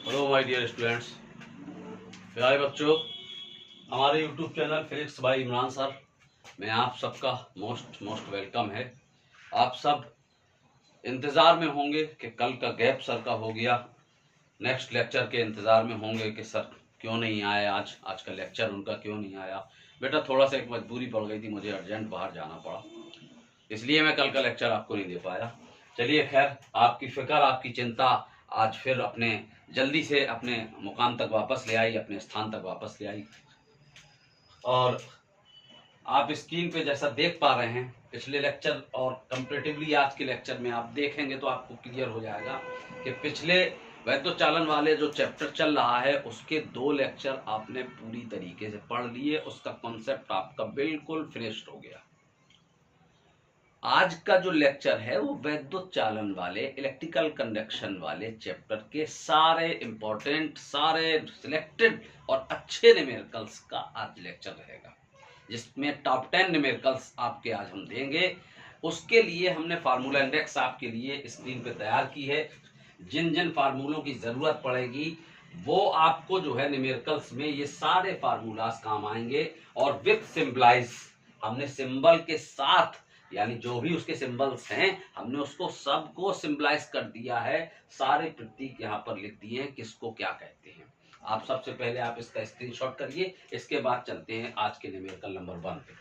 Hello my dear students, प्यारे बच्चों, हमारे YouTube channel physics bye Imran sir में आप सबका मोस्ट वेलकम है। आप सब इंतज़ार में होंगे कि कल का गैप सर का हो गया, नेक्स्ट लेक्चर के इंतज़ार में होंगे कि सर क्यों नहीं आए, आज का लेक्चर उनका क्यों नहीं आया। बेटा थोड़ा सा एक मजबूरी पड़ गई थी, मुझे अर्जेंट बाहर जाना पड़ा, इसलिए मैं कल का लेक्चर आपको नहीं दे पाया। चलिए खैर, आपकी फिक्र आपकी चिंता आज फिर अपने जल्दी से अपने मुकाम तक वापस ले आई, अपने स्थान तक वापस ले आई। और आप स्क्रीन पे जैसा देख पा रहे हैं पिछले लेक्चर और कंपैरेटिवली आज के लेक्चर में आप देखेंगे तो आपको क्लियर हो जाएगा कि पिछले वैद्योच्चालन वाले जो चैप्टर चल रहा है उसके 2 लेक्चर आपने पूरी तरीके से पढ़ लिए, उसका कॉन्सेप्ट आपका बिल्कुल फिनिश्ड हो गया। आज का जो लेक्चर है वो वैद्युत वाले इलेक्ट्रिकल कंडक्शन वाले चैप्टर के सारे इंपॉर्टेंट, सारे सिलेक्टेड और अच्छे न्यूमेरिकल्स का आज लेक्चर रहेगा, जिसमें टॉप 10 न्यूमेरिकल्स आपके आज हम देंगे। उसके लिए हमने फार्मूला इंडेक्स आपके लिए स्क्रीन पे तैयार की है। जिन जिन फार्मूलों की ज़रूरत पड़ेगी वो आपको जो है न्यूमेरिकल्स में ये सारे फार्मूलाज काम आएंगे। और विथ सिंबलाइज, हमने सिंबल के साथ, यानी जो भी उसके सिंबल्स हैं हमने उसको सबको सिंबलाइज कर दिया है, सारे प्रतीक यहाँ पर लिख दिए हैं किसको क्या कहते हैं। आप सबसे पहले आप इसका स्क्रीनशॉट करिए, इसके बाद चलते हैं आज के न्यूमेरिकल नंबर 1 पे।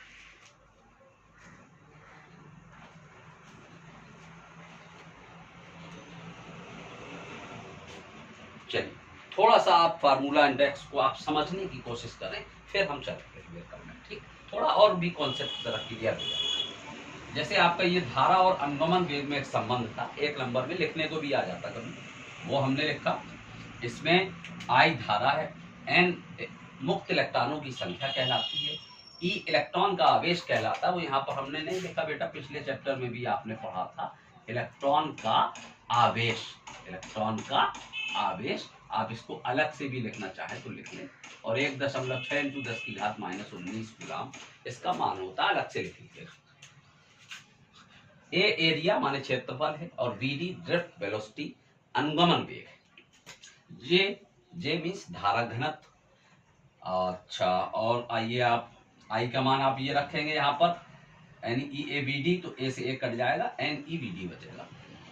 चलिए थोड़ा सा आप फार्मूला इंडेक्स को आप समझने की कोशिश करें, फिर हम चलते हैं न्यूमेरिकल में। ठीक, थोड़ा और भी कॉन्सेप्ट जरा क्लियर हो जाए। जैसे आपका ये धारा और अनुगमन वेग में एक संबंध था, 1 नंबर में लिखने को भी आ जाता कभी, वो हमने लिखा। इसमें I धारा है, N मुक्त इलेक्ट्रॉनों की संख्या कहलाती है, E इलेक्ट्रॉन का आवेश कहलाता है। वो यहाँ पर हमने नहीं लिखा बेटा, पिछले चैप्टर में भी आपने पढ़ा था इलेक्ट्रॉन का आवेश, इलेक्ट्रॉन का आवेश। आप इसको अलग से भी लिखना चाहे तो लिख लें। और 1.6 × 10⁻⁻19 कूलम इसका मान होता है, अलग से लिख लीजिएगा। ए एरिया माने क्षेत्रफल है, और बीडी ड्रिफ्ट वेलोसिटी अनुगमन वेग है। जे मीन्स धारा घनत्व। अच्छा, और आइए आप आई का मान आप ये रखेंगे यहाँ पर NEABD, तो ए से ए कट जाएगा, NEBD बचेगा।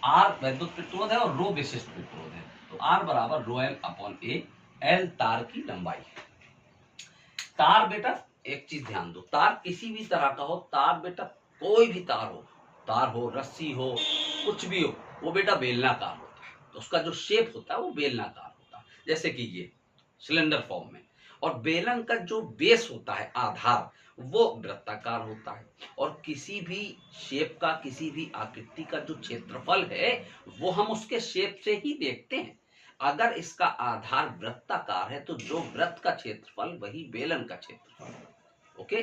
आर वैद्युत प्रतिरोध है और रो विशिष्ट प्रतिरोध है, तो आर बराबर ρl/A। एल तार की लंबाई है। तार बेटा एक चीज ध्यान दो, तार किसी भी तरह का हो, तार बेटा कोई भी तार हो, रस्सी हो, कुछ भी हो, वो बेटा बेलनाकार होता है। तो उसका जो शेप होता है वो बेलनाकार होता है, जैसे कि ये सिलेंडर फॉर्म में। और बेलन का जो बेस होता है, आधार, वो वृत्ताकार होता है। और किसी भी शेप का, किसी भी आकृति का जो क्षेत्रफल है वो हम उसके शेप से ही देखते हैं। अगर इसका आधार वृत्ताकार है तो जो वृत्त का क्षेत्रफल वही बेलन का क्षेत्रफल। ओके,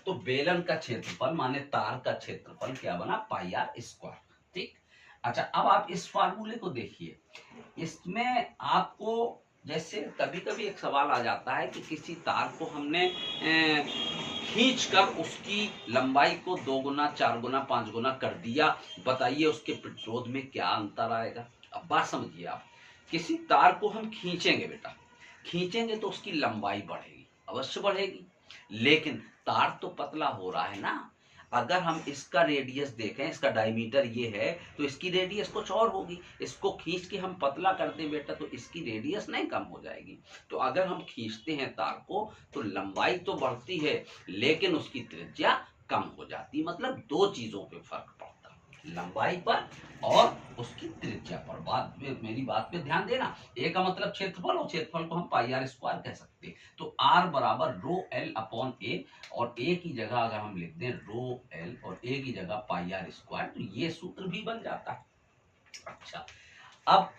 तो बेलन का क्षेत्रफल माने तार का क्षेत्रफल क्या बना, πr²। ठीक, अच्छा अब आप इस फार्मूले को देखिए। इसमें आपको जैसे कभी कभी एक सवाल आ जाता है कि किसी तार को हमने खींच कर उसकी लंबाई को 2 गुना, 4 गुना, 5 गुना कर दिया, बताइए उसके प्रतिरोध में क्या अंतर आएगा। अब बात समझिए आप, किसी तार को हम खींचेंगे बेटा, खींचेंगे तो उसकी लंबाई बढ़ेगी, अवश्य बढ़ेगी, लेकिन तार तो पतला हो रहा है ना। अगर हम इसका रेडियस देखें, इसका डायमीटर ये है, तो इसकी रेडियस कुछ और होगी। इसको खींच के हम पतला कर दें बेटा तो इसकी रेडियस नहीं कम हो जाएगी। तो अगर हम खींचते हैं तार को तो लंबाई तो बढ़ती है लेकिन उसकी त्रिज्या कम हो जाती है। मतलब 2 चीजों पे फर्क पड़ता है, लंबाई पर और उसकी त्रिज्या पर। मेरी बात पे ध्यान देना। ए का मतलब क्षेत्रफल, और क्षेत्रफल को हम πr² कह सकते हैं। तो r बराबर ρl/A, और ए की जगह अगर हम लिख दें ρl और ए की जगह πr², तो ये सूत्र भी बन जाता है। अच्छा, अब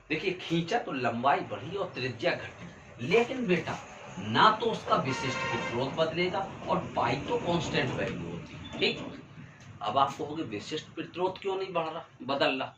देखिए खींचा तो लंबाई बढ़ी और त्रिज्या घटी, लेकिन बेटा ना तो उसका विशिष्ट प्रतिरोध बदलेगा और पाई तो कांस्टेंट वैल्यू होती है। ठीक, अब आप कहोगे विशिष्ट प्रतिरोध क्यों नहीं बढ़ रहा, बदल रहा।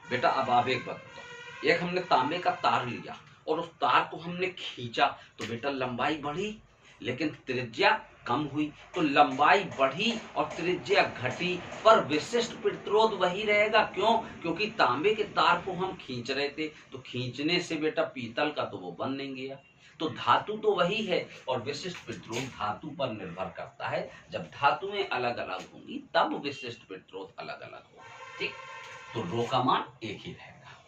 बेटा अब आप एक बात बताओ, एक हमने तांबे का तार लिया और उस तार को हमने खींचा तो बेटा लंबाई बढ़ी लेकिन त्रिज्या कम हुई तो लंबाई बढ़ी और त्रिज्या घटी, पर विशिष्ट प्रतिरोध वही रहेगा। क्यों? क्योंकि तांबे के तार को हम खींच रहे थे, तो खींचने से बेटा पीतल का तो वो बन नहीं गया। तो धातु तो वही है और विशिष्ट प्रतिरोध धातु पर निर्भर करता है। जब धातुएं अलग अलग होंगी तब विशिष्ट प्रतिरोध अलग अलग होगा। ठीक, तो रो का मान एक ही रहेगा,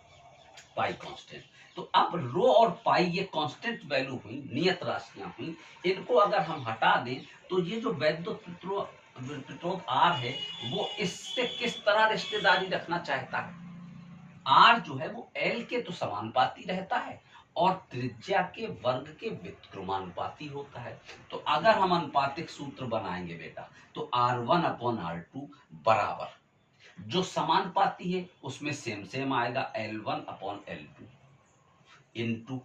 पाई कांस्टेंट। तो अब रो और पाई ये कांस्टेंट वैल्यू हुई, नियत राशियां हुई। इनको अगर हम हटा दें तो ये जो वैद्युत प्रतिरोध आर है वो इससे किस तरह रिश्तेदारी रखना चाहता है? आर जो है वो एल के तो समानुपाती रहता है और त्रिज्या के वर्ग के व्युत्क्रमानुपाती होता है। तो अगर हम अनुपातिक सूत्र बनाएंगे बेटा तो R1/R2 बराबर, जो समानुपाती है उसमें सेम सेम आएगा L1/L2 इनटू,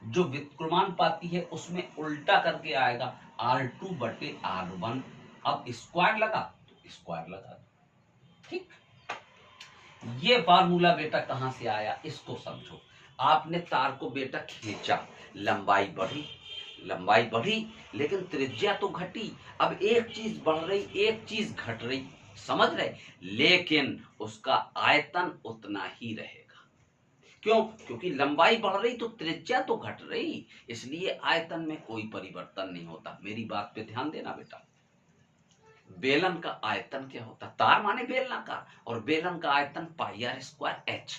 जो व्युत्क्रमानुपाती है उसमें उल्टा करके आएगा R2/R1। अब स्क्वायर लगा तो स्क्वायर लगा। ठीक, ये फार्मूला बेटा कहां से आया इसको समझो। आपने तार को बेटा खींचा, लंबाई बढ़ी, लंबाई बढ़ी लेकिन त्रिज्या तो घटी। अब एक चीज बढ़ रही एक चीज घट रही, समझ रहे, लेकिन उसका आयतन उतना ही रहेगा। क्यों? क्योंकि लंबाई बढ़ रही तो त्रिज्या तो घट रही, इसलिए आयतन में कोई परिवर्तन नहीं होता। मेरी बात पे ध्यान देना बेटा। बेलन का आयतन क्या होता? तार माने बेलनाकार, और बेलन का आयतन pi R square H,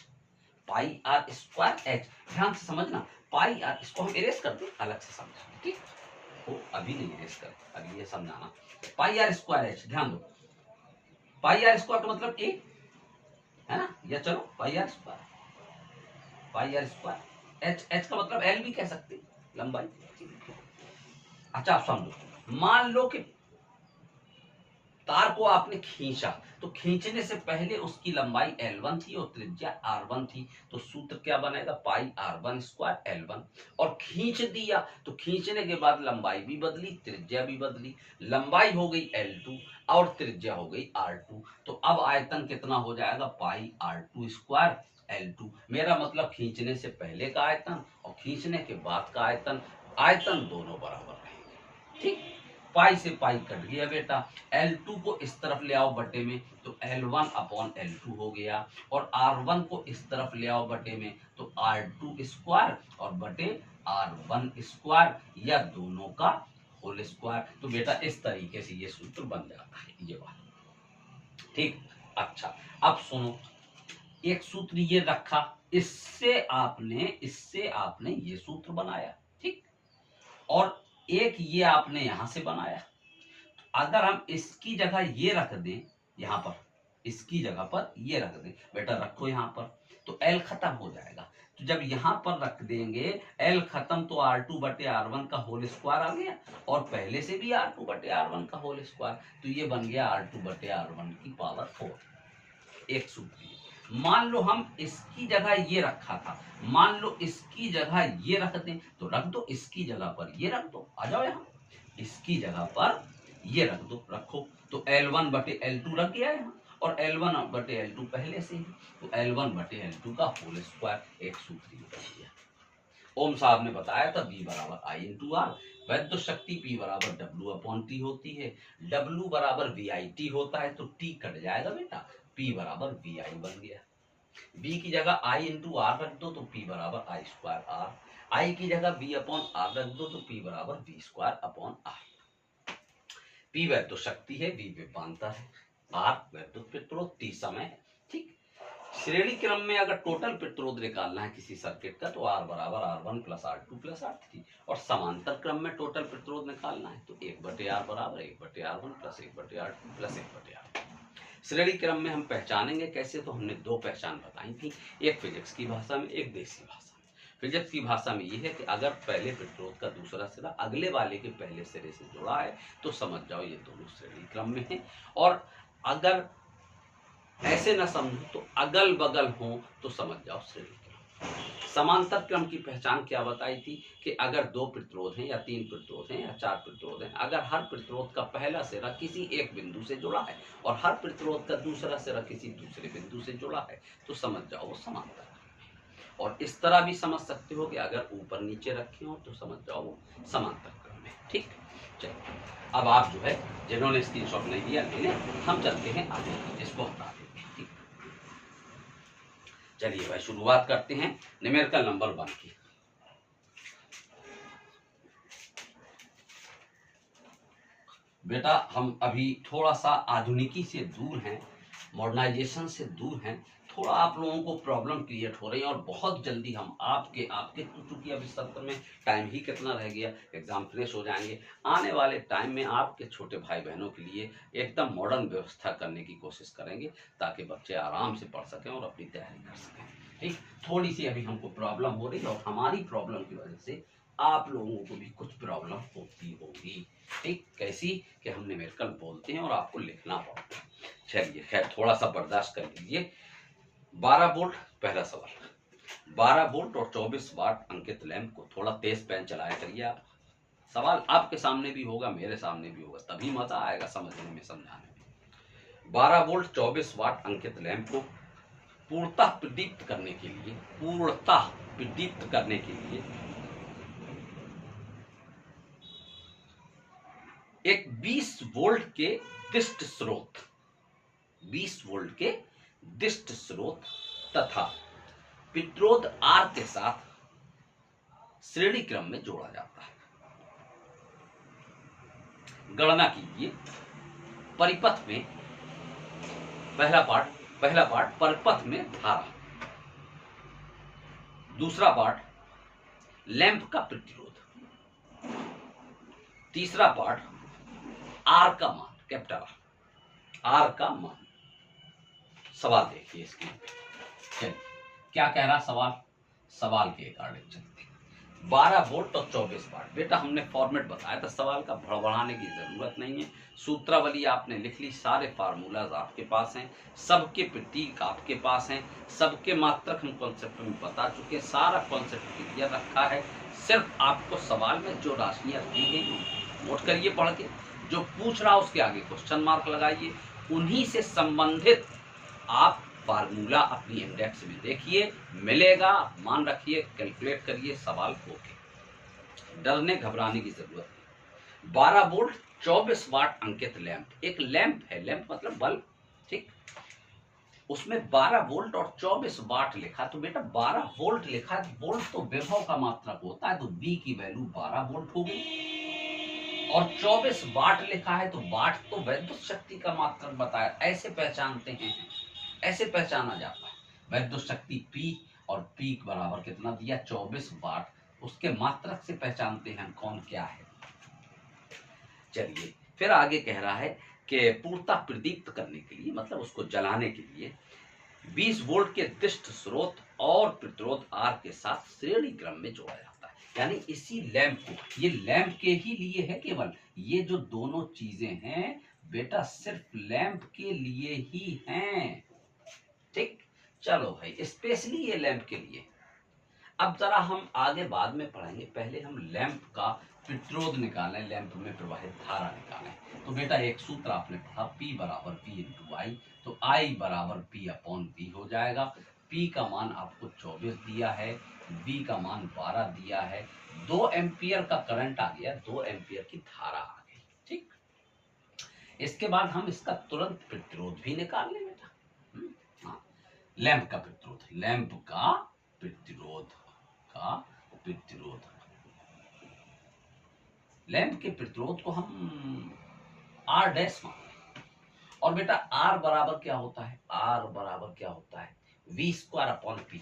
pi R square H. ध्यान से समझना, पाई आर, इसको हम इरेज करते अलग से समझेंगे। ठीक, वो अभी नहीं इरेज करते, अभी ये समझाना। पाई आर स्क्वायर एच, ध्यान दो, पाई आर स्क्वायर का मतलब ए है ना, या चलो pi R square, pi R square H, H का मतलब एल भी कह सकते लंबाई। अच्छा आप समझो, मान लो कि तार को आपने खींचा, तो खींचने से पहले उसकी लंबाई L1 थी और त्रिज्या R1 थी, तो सूत्र क्या बनेगा? पाई R1 स्क्वायर L1। और खींच दिया तो खींचने के बाद लंबाई भी बदली, त्रिज्या भी बदली, लंबाई हो गई L2 और त्रिज्या हो गई R2। तो अब आयतन कितना हो जाएगा? पाई R2 स्क्वायर L2। मेरा मतलब खींचने से पहले का आयतन और खींचने के बाद का आयतन, आयतन दोनों बराबर रहेंगे। ठीक, पाई से पाई कट गया बेटा, L2 को इस तरफ ले आओ बटे में तो L1/L2 हो गया, और R1 को इस तरफ ले आओ बटे में तो R2 स्क्वायर और बटे R1 स्क्वायर, या दोनों का होल स्क्वायर। तो बेटा इस तरीके से ये सूत्र बन जाता है, ये वाला। ठीक, अच्छा अब सुनो, एक सूत्र ये रखा, इससे आपने ये सूत्र बनाया। ठीक, और एक ये आपने यहां से बनाया। अगर हम इसकी जगह ये रख दें, यहां पर इसकी जगह पर ये रख दें बेटा, रखो यहां पर, तो L खत्म हो जाएगा। तो जब यहां पर रख देंगे L खत्म तो R2/R1 का होल स्क्वायर आ गया, और पहले से भी R2/R1 का होल स्क्वायर, तो ये बन गया R2/R1 की पावर 4। एक सूत्र। मान लो हम इसकी जगह ये रखा था, मान लो इसकी जगह ये रख दें, तो रख दो, इसकी जगह पर ये रख दो, आ जाओ यहाँ, इसकी जगह पर ये रख दो, रखो, तो L1/L2 रख गया यहाँ, और L1/L2 पहले से ही, तो L1/L2 का होल स्क्वायर, एक सूत्र बन गया। ओम साहब ने बताया था V बराबर I इंटू आर, वैद्युत शक्ति P बराबर W/T होती है, W बराबर VIT होता है, तो T कट जाएगा बेटा, P बराबर VI बन गया। V की जगह I इंटू आर रख दो तो P बराबर I स्क्वायर आर, I की जगह V/R रख दो तो P बराबर V square upon R। P वैद्युत शक्ति है, V विभवांतर है, R वैद्युत प्रतिरोध, T समय है। ठीक, श्रेणी क्रम में अगर टोटल प्रतिरोध निकालना है किसी सर्किट का तो R बराबर R1 plus R2 plus R3, और समांतर क्रम में टोटल प्रतिरोध निकालना है तो 1/R बराबर 1/R1 plus 1/R2 plus 1/R3। श्रेणी क्रम में हम पहचानेंगे कैसे, तो हमने दो पहचान बताई थी, एक फिजिक्स की भाषा में, एक देसी भाषा में। फिजिक्स की भाषा में ये है कि अगर पहले प्रतिरोध का दूसरा सिरा अगले वाले के पहले सिरे से जुड़ा है तो समझ जाओ ये दोनों श्रेणी क्रम में है, और अगर ऐसे न समझो तो अगल बगल हो तो समझ जाओ श्रेणी क्रम। समांतर क्रम की पहचान क्या बताई थी कि अगर दो प्रतिरोध हैं या तीन प्रतिरोध हैं या चार प्रतिरोध हैं, अगर हर प्रतिरोध का पहला सिरा किसी एक बिंदु से जुड़ा है और हर प्रतिरोध का दूसरा सिरा किसी दूसरे बिंदु से जुड़ा है तो समझ जाओ वो समांतर क्रम है। और इस तरह भी समझ सकते हो कि अगर ऊपर नीचे रखे हो तो समझ जाओ वो समांतर क्रम है। ठीक, चलो अब आप जो है जिन्होंने स्क्रीनशॉट नहीं दिया ले लें, हम चलते हैं आगे, इसको हटा देंगे। ठीक, चलिए भाई शुरुआत करते हैं न्यूमेरिकल नंबर 1 की। बेटा हम अभी थोड़ा सा आधुनिकी से दूर हैं, मॉडर्नाइजेशन से दूर हैं, थोड़ा आप लोगों को प्रॉब्लम क्रिएट हो रही है और बहुत जल्दी हम आपके चूंकि अभी सत्र में टाइम ही कितना रह गया, एग्जाम फिनिश हो जाएंगे। आने वाले टाइम में आपके छोटे भाई बहनों के लिए एकदम मॉडर्न व्यवस्था करने की कोशिश करेंगे ताकि बच्चे आराम से पढ़ सकें और अपनी तैयारी कर सकें। ठीक, थोड़ी सी अभी हमको प्रॉब्लम हो रही है और हमारी प्रॉब्लम की वजह से आप लोगों को भी कुछ प्रॉब्लम होती होगी। ठीक, कैसी कि हम न्यूमेरिकल बोलते हैं और आपको लिखना पड़ता है। चलिए खैर थोड़ा सा बर्दाश्त कर लीजिए। 12 वोल्ट पहला सवाल, 12 वोल्ट और 24 वाट अंकित लैंप को, थोड़ा तेज पेन चलाया करिए आप। सवाल आपके सामने भी होगा, मेरे सामने भी होगा, तभी मजा आएगा समझने में, समझाने में। 12 वोल्ट 24 वाट अंकित लैंप को पूर्णतः प्रदीप्त करने के लिए, पूर्णतः प्रदीप्त करने के लिए एक 20 वोल्ट के दिष्ट स्रोत, 20 वोल्ट के दिष्ट स्रोत तथा प्रतिरोध R के साथ श्रेणी क्रम में जोड़ा जाता है। गणना कीजिए परिपथ में, पहला पार्ट परिपथ में धारा, दूसरा पार्ट लैंप का प्रतिरोध, तीसरा पार्ट R का मान, कैपिटल R का मान। सवाल देखिए इसके, चलिए क्या कह रहा सवाल, सवाल के अकॉर्डिंग चलते हैं। 12 वोल्ट और 24 वाट, बेटा हमने फॉर्मेट बताया था, सवाल का बढ़ाने की जरूरत नहीं है, सूत्रावली आपने लिख ली, सारे फार्मूलाज आपके पास हैं, सबके प्रतीक आपके पास हैं, सबके मात्रक हम कॉन्सेप्ट में बता चुके हैं, सारा कॉन्सेप्ट क्लियर रखा है। सिर्फ आपको सवाल में जो राशियां दी गई नोट करिए पढ़ के, जो पूछ रहा उसके आगे क्वेश्चन मार्क लगाइए, उन्हीं से संबंधित आप फार्मूला अपनी इंडेक्स में देखिए, मिलेगा, मान रखिए, कैलकुलेट करिए, सवाल होके डरने घबराने की जरूरत नहीं। 12 वोल्ट 24 वाट अंकित लैंप, एक लैंप है, लैंप मतलब बल्ब, ठीक, उसमें 12 वोल्ट और 24 वाट लिखा, तो बेटा 12 वोल्ट लिखा है, वोल्ट तो विभव का मात्रक होता है, तो V की वैल्यू 12 वोल्ट हो गई, और 24 वाट लिखा है तो वाट तो वैद्युत शक्ति का मात्रक बताया, ऐसे पहचानते हैं, ऐसे पहचाना जाता है, वैद्युत शक्ति P और P बराबर कितना दिया 24 वाट, उसके मात्रक से पहचानते हैं कौन क्या है। चलिए फिर आगे कह रहा है कि पूर्णतः प्रदीप्त करने के लिए, मतलब उसको जलाने के लिए 20 वोल्ट के दिष्ट स्रोत और प्रतिरोध R के साथ श्रेणी क्रम में जोड़ा जाता है। यानी इसी लैंप को, ये लैंप के ही लिए है केवल, ये जो दोनों चीजें हैं बेटा सिर्फ लैंप के लिए ही हैं। ठीक, चलो भाई स्पेशली ये लैंप के लिए। अब जरा हम आगे बाद में पढ़ेंगे, पहले हम लैंप का प्रतिरोध निकालें, लैंप में प्रवाहित धारा निकालें। तो बेटा एक सूत्र आपने पढ़ा, P बराबर P इंटू आई, तो I बराबर P अपॉन V हो जाएगा। P का मान आपको 24 दिया है, V का मान 12 दिया है, 2 एम्पियर का करंट आ गया, 2 एम्पियर की धारा आ गई। ठीक, इसके बाद हम इसका तुरंत प्रतिरोध भी निकाल लें बेटा। हाँ, लैंप का प्रतिरोध, लैंप का प्रतिरोध, लैंप के प्रतिरोध को हम R डैश मानते हैं, और बेटा R बराबर क्या होता है, R बराबर क्या होता है V square upon P,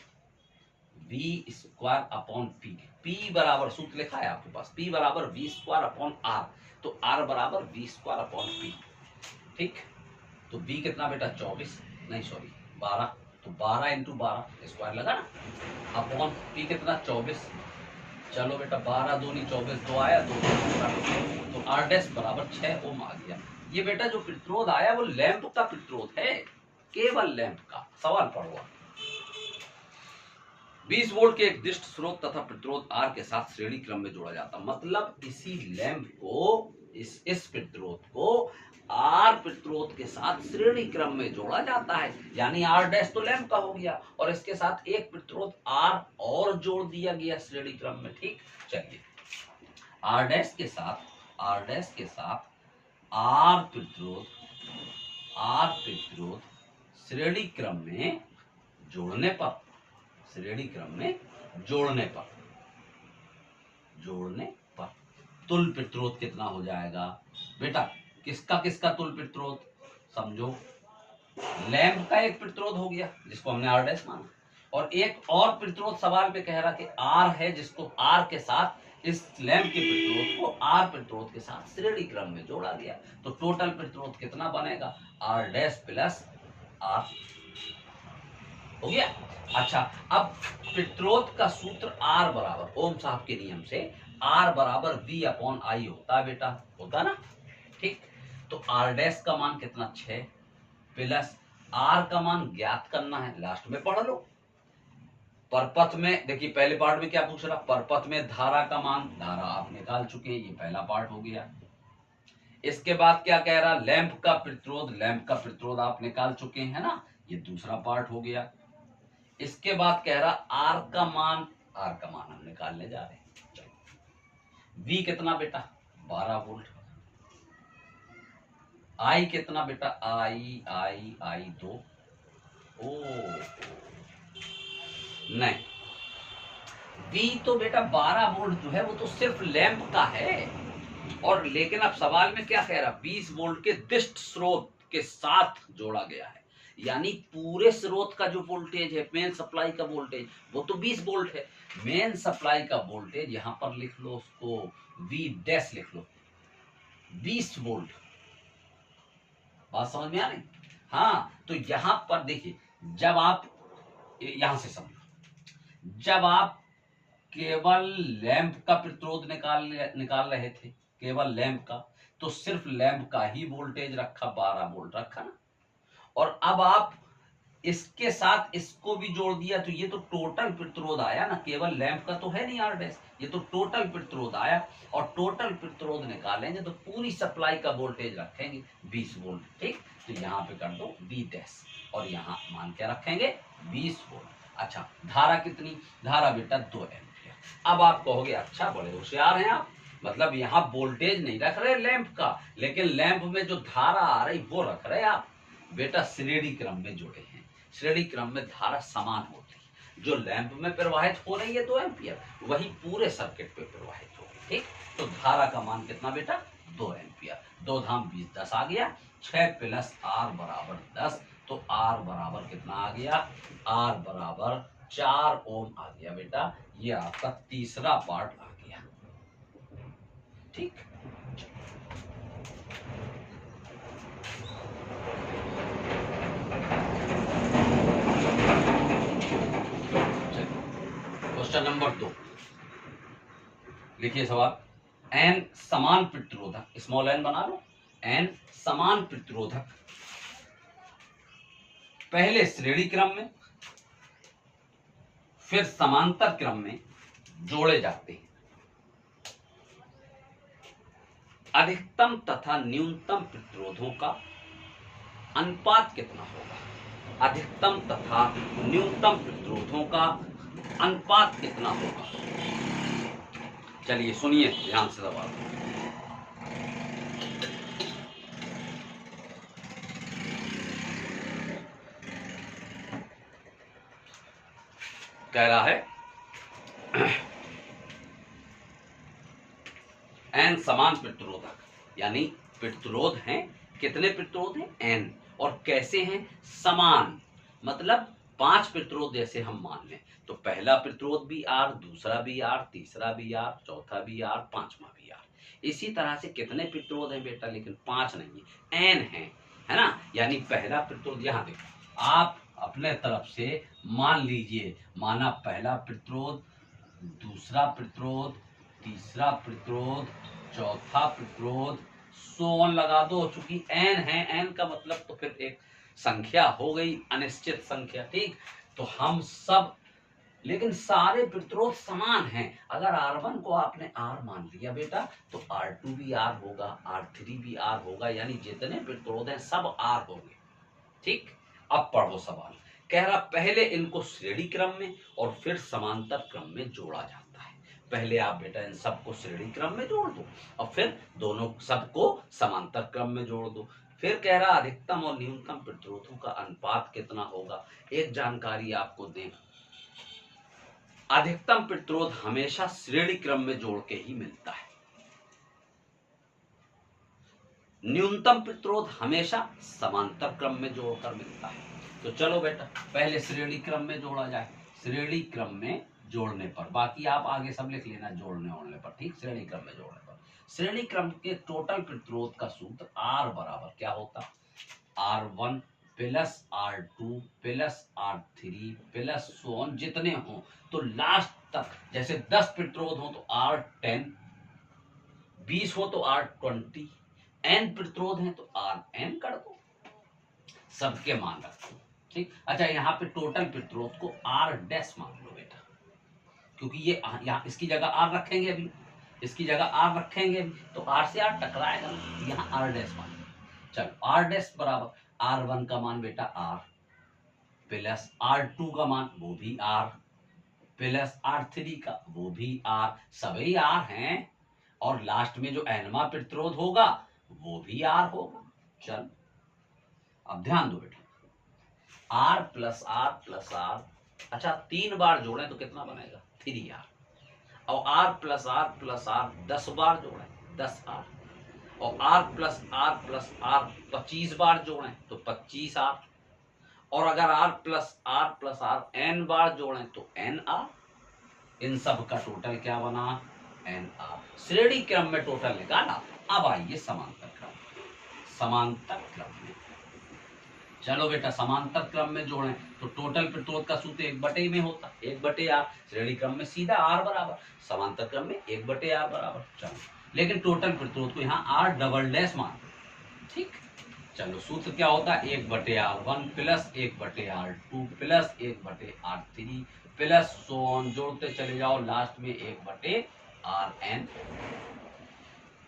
V square upon P, P बराबर सूत्र लिखा है आपके पास, P बराबर V स्क्वायर अपॉन R, तो R बराबर V स्क्वायर अपॉन P। ठीक, तो V कितना बेटा 24, नहीं सॉरी 12, तो 12 इंटू 12 स्क्वायर लगा ना, अपॉन P कितना 24, चलो बेटा 12 दूनी 24, 2 आया, 2 तो R डैश बराबर 6 ओम आ गया। ये बेटा जो प्रतिरोध आया वो लैंप का प्रतिरोध है, केवल लैंप का। सवाल पढ़ो, 20 वोल्ट के एक दिष्ट स्रोत तथा प्रतिरोध R के साथ श्रेणी क्रम में जोड़ा जाता, मतलब इसी लैंप को, इस प्रतिरोध को R प्रतिरोध के साथ श्रेणी क्रम में जोड़ा जाता है, यानी R डैश तो लैंप का हो गया और इसके साथ एक प्रतिरोध R और जोड़ दिया गया श्रेणी क्रम में। ठीक, चलिए R डैश के साथ आर प्रतिरोध श्रेणी क्रम में जोड़ने पर तुल्य प्रतिरोध कितना हो जाएगा बेटा? किसका तुल्य प्रतिरोध? समझो, लैंप का एक प्रतिरोध हो गया जिसको हमने आर डैश माना, और एक और प्रतिरोध सवाल में कह रहा कि आर है, जिसको आर के साथ इस लैंप के प्रतिरोध को आर प्रतिरोध के साथ श्रेणी क्रम में जोड़ा गया। तो टोटल प्रतिरोध कितना बनेगा? आर डैश प्लस आर हो गया। अच्छा, अब प्रतिरोध का सूत्र आर बराबर ओम साहब के नियम से आर बराबर V अपॉन आई होता है बेटा, होता ना? ठीक, तो आर डैश का मान कितना? 6 प्लस आर का मान ज्ञात करना है, लास्ट में पढ़ लो। परपथ में देखिए, पहले पार्ट में क्या पूछ रहा? परपथ में धारा का मान, धारा आप निकाल चुके हैं, ये पहला पार्ट हो गया। इसके बाद क्या कह रहा? लैंप का प्रतिरोध आप निकाल चुके हैं ना, ये दूसरा पार्ट हो गया। इसके बाद कह रहा आर का मान हम निकालने जा रहे हैं। चलो, V कितना बेटा? 12 वोल्ट। I कितना बेटा? आई 2। ओ नहीं, V तो बेटा 12 वोल्ट जो है वो तो सिर्फ लैंप का है, और लेकिन अब सवाल में क्या कह रहा? 20 वोल्ट के दिष्ट स्रोत के साथ जोड़ा गया है, यानी पूरे स्रोत का जो वोल्टेज है, मेन सप्लाई का वोल्टेज, वो तो 20 वोल्ट है। मेन सप्लाई का वोल्टेज यहां पर लिख लो, उसको V डैश लिख लो, 20 वोल्ट। बात समझ में आ रही? हाँ, तो यहां पर देखिए, जब आप यहां से समझो, जब आप केवल लैंप का प्रतिरोध निकाल रहे थे, केवल लैंप का, तो सिर्फ लैंप का ही वोल्टेज रखा, 12 वोल्ट रखा ना, और अब आप इसके साथ इसको भी जोड़ दिया, तो ये तो टोटल प्रतिरोध आया ना, केवल लैंप का तो है नहीं आर डैश, ये तो टोटल प्रतिरोध आया, और टोटल प्रतिरोध निकालेंगे तो पूरी सप्लाई का वोल्टेज रखेंगे 20 वोल्ट। ठीक, तो यहाँ पे कर दो V डैश, और यहाँ मान क्या रखेंगे? 20 वोल्ट। अच्छा, धारा कितनी? धारा बेटा 2 एम्पियर। अब आप कहोगे अच्छा बड़े होशियार हैं आप, मतलब यहाँ वोल्टेज नहीं रख रहे लैंप का, लेकिन लैंप में जो धारा आ रही वो रख रहे आप। बेटा श्रेणी क्रम में जोड़े हैं, श्रेणी क्रम में धारा समान होती है, जो लैंप में प्रवाहित हो रही है 2 एम्पियर, वही पूरे सर्किट पे प्रवाहित होगी। ठीक, तो धारा का मान कितना बेटा? 2 एम्पियर। 2 धाम 20, 10 आ गया। 6 प्लस आर बराबर 10, तो आर बराबर कितना आ गया? आर बराबर 4 ओम आ गया बेटा। ये आपका तीसरा पार्ट आ गया। ठीक, क्वेश्चन नंबर 2 लिखिए सवाल। एन समान प्रतिरोधक, स्मॉल एन बना लो, एन समान प्रतिरोधक पहले श्रेणी क्रम में फिर समांतर क्रम में जोड़े जाते हैं। अधिकतम तथा न्यूनतम प्रतिरोधों का अनुपात कितना होगा? अधिकतम तथा न्यूनतम प्रतिरोधों का अनुपात कितना होगा? चलिए सुनिए ध्यान से सवाल। कह रहा है एन समान प्रतिरोधक, यानी प्रतिरोध हैं, कितने प्रतिरोध हैं? एन, और कैसे हैं? समान, मतलब 5 प्रतिरोध जैसे हम मान लें, तो पहला प्रतिरोध भी आर, दूसरा भी आर, तीसरा भी आर, चौथा भी आर, पांचवा भी आर। इसी तरह से कितने प्रतिरोध हैं बेटा? लेकिन 5 नहीं है, एन है ना? यानी पहला प्रतिरोध, यहां देखो, आप अपने तरफ से मान लीजिए, माना पहला प्रतिरोध, दूसरा प्रतिरोध, तीसरा प्रतिरोध, चौथा प्रतिरोध, सोन लगा दो, चूंकि एन है, एन का मतलब तो फिर एक संख्या हो गई, अनिश्चित संख्या। ठीक, तो हम सब, लेकिन सारे प्रतिरोध समान हैं। अगर R1 को आपने R मान लिया बेटा, तो R2 भी R होगा, R3 भी R होगा, यानी जितने प्रतिरोध हैं सब R होंगे। ठीक, अब पढ़ो सवाल। कह रहा पहले इनको श्रेणी क्रम में और फिर समांतर क्रम में जोड़ा जाता है। पहले आप बेटा इन सबको श्रेणी क्रम में जोड़ दो और फिर दोनों सबको समांतर क्रम में जोड़ दो। फिर कह रहा अधिकतम और न्यूनतम प्रतिरोधों का अनुपात कितना होगा। एक जानकारी आपको दें, अधिकतम प्रतिरोध हमेशा श्रेणी क्रम में जोड़ के ही मिलता है, न्यूनतम प्रतिरोध हमेशा समांतर क्रम में जोड़कर मिलता है। तो चलो बेटा पहले श्रेणी क्रम में जोड़ा जाए। श्रेणी क्रम में जोड़ने पर, बाकी आप आगे सब लिख लेना जोड़ने ओड़ने पर, ठीक। श्रेणी क्रम में जोड़ने पर श्रेणी क्रम के टोटल प्रतिरोध का सूत्र R बराबर क्या होता, R1 plus R2 plus R3 plus so on, जितने हो तो लास्ट तक, जैसे 10 प्रतिरोध हो तो R10, 20 हो तो R20, n प्रतिरोध है तो Rn कर दो, सबके मान रखो, ठीक। अच्छा यहाँ पे टोटल प्रतिरोध को R डैश मान लो बेटा, क्योंकि ये यहाँ इसकी जगह R रखेंगे अभी, इसकी जगह R रखेंगे अभी, तो R से R टकराएगा, यहाँ R डैश मान लो। चलो R डैश बराबर R1 का मान बेटा R प्लस R2 का मान वो भी R प्लस R3 का वो भी R, सभी R हैं, और लास्ट में जो nवां प्रतिरोध होगा वो भी R होगा। चल अब ध्यान दो बेटा, R प्लस R, अच्छा 3 बार जोड़ें तो कितना बनेगा 3R, और R प्लस R 10 बार जोड़ें 10R, और R प्लस R 25 बार जोड़ें तो 25R, और अगर R प्लस R n बार जोड़ें तो nR। इन सब का टोटल क्या बना nR। श्रेणी क्रम में टोटल निकाला। अब आइए समांतर क्रम, समांतर क्रम में चलो बेटा समांतर क्रम में जोड़ें तो टोटल प्रतिरोध का सूत्र 1/, में होता 1/R। श्रेणी क्रम में सीधा R बराबर, समांतर क्रम में 1/R बराबर। चलो लेकिन टोटल प्रतिरोध को यहाँ R डबल डैश मान, ठीक। चलो सूत्र क्या होता है 1/R1 plus 1/R2 plus 1/R3 plus so on, जोड़ते चले जाओ लास्ट में 1/Rn।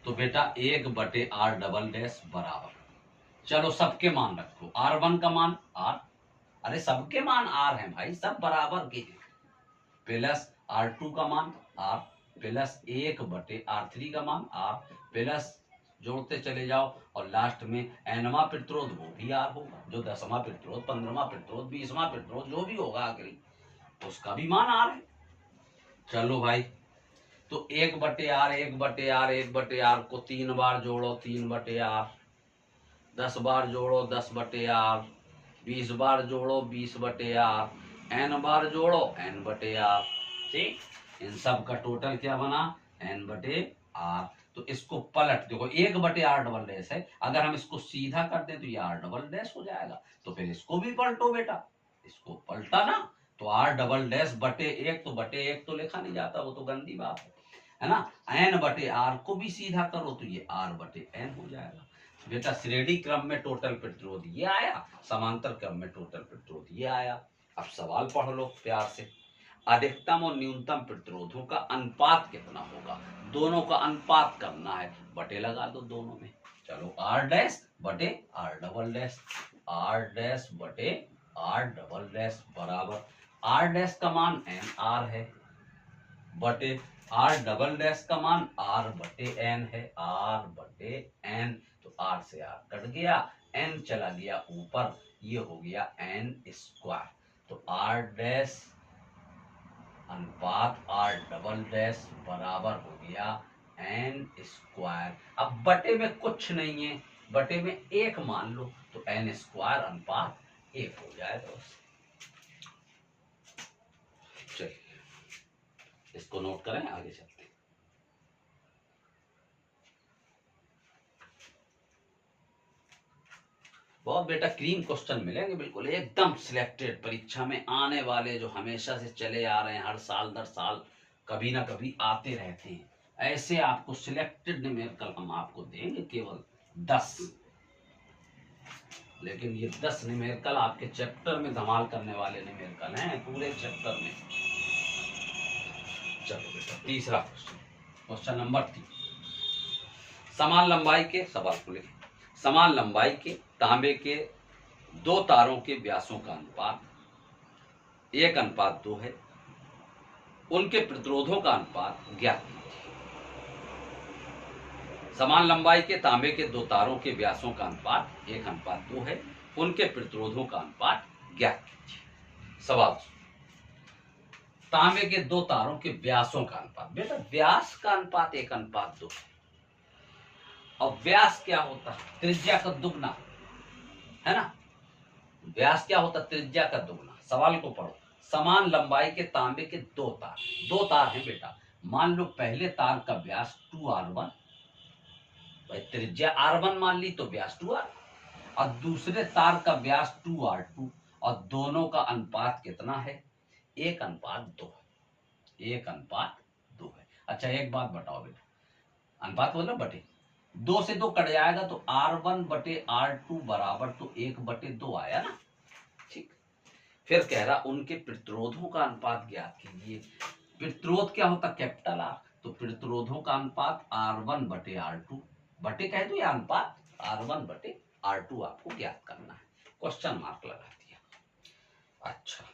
तो बेटा 1/R डबल डैश बराबर, चलो सबके मान रखो, R1 का मान R, अरे सबके मान R हैं भाई, सब बराबर के, प्लस R2 का मान R प्लस 1/R3 का मान R प्लस जोड़ते चले जाओ और लास्ट में nवां प्रतिरोध वो भी R होगा, जो 10वां प्रतिरोध 15वां प्रतिरोध 20वां प्रतिरोध जो भी होगा आखिरी उसका भी मान R है। चलो भाई तो 1/R को 3 बार जोड़ो 3/R, 10 बार जोड़ो 10/R, 20 बार जोड़ो 20/R, n बार जोड़ो n/R, ठीक। इन सब का टोटल क्या बना n/R। तो इसको पलट देखो 1/R डबल डैश है, अगर हम इसको सीधा कर दें तो ये R डबल डैश हो जाएगा, तो फिर इसको भी पलटो बेटा, इसको पलटा ना तो R डबल डैश बटे 1, तो बटे 1 तो लिखा नहीं जाता, वो तो गंदी बात है ना। n/R को भी सीधा करो तो ये R/n हो जाएगा। बेटा श्रेणी क्रम में टोटल प्रतिरोध ये आया, समांतर क्रम में टोटल प्रतिरोध ये आया। अब सवाल पढ़ लो प्यार से, अधिकतम और न्यूनतम प्रतिरोधों का अनुपात कितना होगा, दोनों का अनुपात करना है, बटे लगा दो दोनों में। चलो R डैश बटे R double dash, R dash बटे R डबल डैश बराबर R डैश का मान nR है बटे R डबल डैश का मान R/n है, R/n, तो R से R कट गया, n चला गया ऊपर, ये हो गया n², तो R डैश अनुपात R डबल डैश बराबर हो गया n²। अब बटे में कुछ नहीं है, बटे में 1 मान लो तो n² अनुपात 1 हो जाएगा। चलिए इसको नोट करें, आगे चलते हैं। बहुत बेटा क्लीन क्वेश्चन मिलेंगे, बिल्कुल एकदम सिलेक्टेड, परीक्षा में आने वाले जो हमेशा से चले आ रहे हैं, हर साल दर साल कभी ना कभी आते रहते हैं, ऐसे आपको सिलेक्टेड न्यूमेरिकल हम आपको देंगे, केवल 10, लेकिन ये 10 न्यूमेरिकल आपके चैप्टर में धमाल करने वाले न्यूमेरिकल हैं, पूरे चैप्टर में। चलो बेटा तीसरा क्वेश्चन, क्वेश्चन नंबर 3, समान लंबाई के, सवाल को लिखें, समान लंबाई के तांबे के 2 तारों के व्यासों का अनुपात 1:2 है, उनके प्रतिरोधों का अनुपात ज्ञात कीजिए। समान लंबाई के तांबे के दो तारों के व्यासों का अनुपात 1:2 है, उनके प्रतिरोधों का अनुपात ज्ञात कीजिए। सवाल, तांबे के दो तारों के व्यासों का अनुपात। बेटा व्यास का अनुपात 1:2 है, और व्यास क्या होता है? त्रिज्या का दुगना, है ना। व्यास क्या होता है? त्रिज्या का दुगना। सवाल को पढ़ो। समान लंबाई के तांबे के दो तार हैं बेटा। मान लो पहले तार का व्यास 2r1, भाई त्रिज्या r1 मान ली तो व्यास 2r, और दूसरे तार का व्यास 2r2, और दोनों का अनुपात कितना है? 1:2 है। 1:2 है। अच्छा एक बात बताओ बेटा, अनुपात मतलब बटे, 2 से 2 कट जाएगा तो r1/r2 बराबर तो 1/2 आया ना। ठीक, फिर कह रहा उनके प्रतिरोधों का अनुपात ज्ञात कीजिए। प्रतिरोध क्या होता? Capital R. तो प्रतिरोधों का अनुपात r1/r2 बटे कह दो या अनुपात r1/r2 आपको ज्ञात करना है। क्वेश्चन मार्क लगा दिया। अच्छा